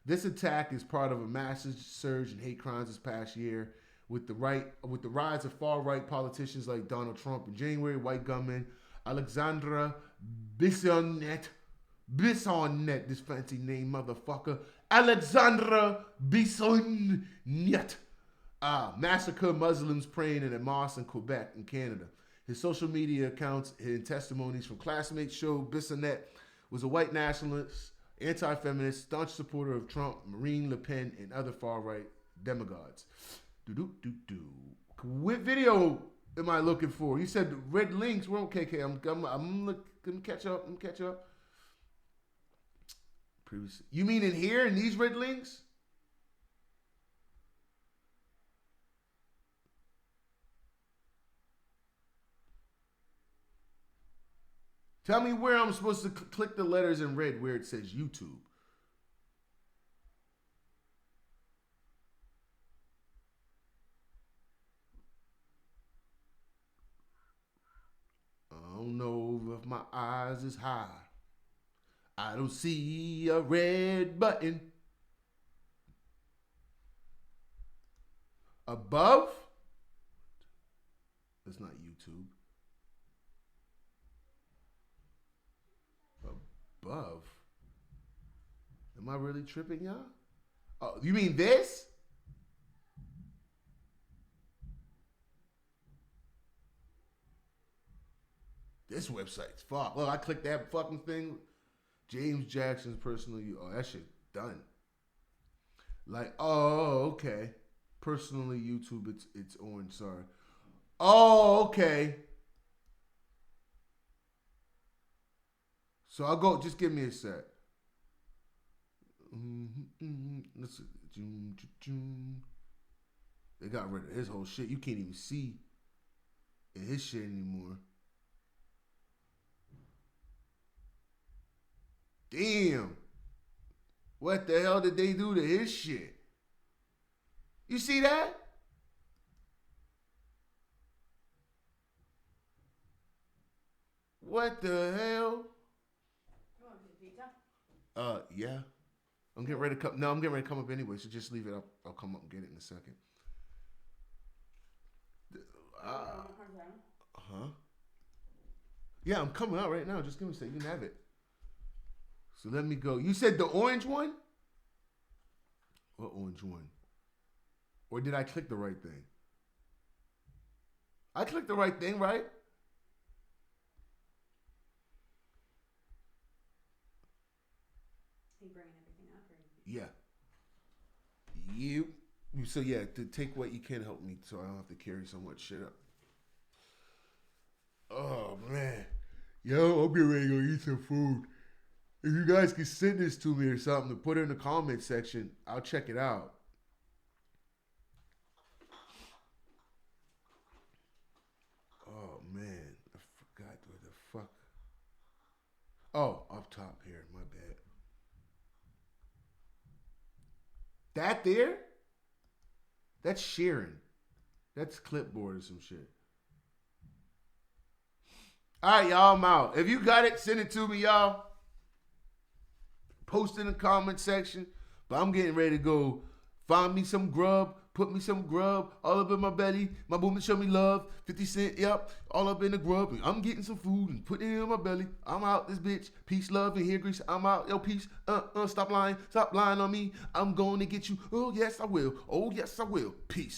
This attack is part of a massive surge in hate crimes this past year with the rise of far-right politicians like Donald Trump. In January, white gunman Alexandra Bissonnet, this fancy name, motherfucker, Alexandra Bissonnet, massacred Muslims praying in a mosque in Quebec, in Canada. His social media accounts and testimonies from classmates show Bissonnet was a white nationalist, anti-feminist, staunch supporter of Trump, Marine Le Pen, and other far-right demagogues. What video am I looking for? You said red links. We're okay. I'm gonna catch up. Previously, you mean in here in these red links? Tell me where I'm supposed to click the letters in red where it says YouTube. I don't know if my eyes is high. I don't see a red button. Above? That's not YouTube. Above? Am I really tripping, y'all? Oh, you mean this? This website's fuck. Well, I clicked that fucking thing. James Jackson's personal. Oh, that shit done. Like, oh, okay. Personally, YouTube, it's orange. Sorry. Oh, okay. So I'll go. Just give me a sec. Let's see. They got rid of his whole shit. You can't even see in his shit anymore. Damn. What the hell did they do to his shit? You see that? What the hell? You want a pizza? Yeah. I'm getting ready to come. No, I'm getting ready to come up anyway, so just leave it up. I'll come up and get it in a second. Huh? Yeah, I'm coming out right now. Just give me a second. You can have it. So let me go. You said the orange one? What orange one? Or did I click the right thing? I clicked the right thing, right? Are you bringing everything up? Yeah. You. So yeah, to take what you can help me so I don't have to carry so much shit up. Oh, man. Yo, I'm getting ready to go eat some food. If you guys can send this to me or something to put it in the comment section, I'll check it out. Oh, man. I forgot what the fuck. Oh, up top here. My bad. That there? That's sharing. That's clipboard or some shit. All right, y'all, I'm out. If you got it, send it to me, y'all. Post in the comment section. But I'm getting ready to go find me some grub, put me some grub all up in my belly. My woman show me love. 50 Cent, yep, all up in the grub. I'm getting some food and putting it in my belly. I'm out this bitch. Peace, love, and here, grease. I'm out. Yo, peace. Stop lying. Stop lying on me. I'm going to get you. Oh, yes, I will. Oh, yes, I will. Peace.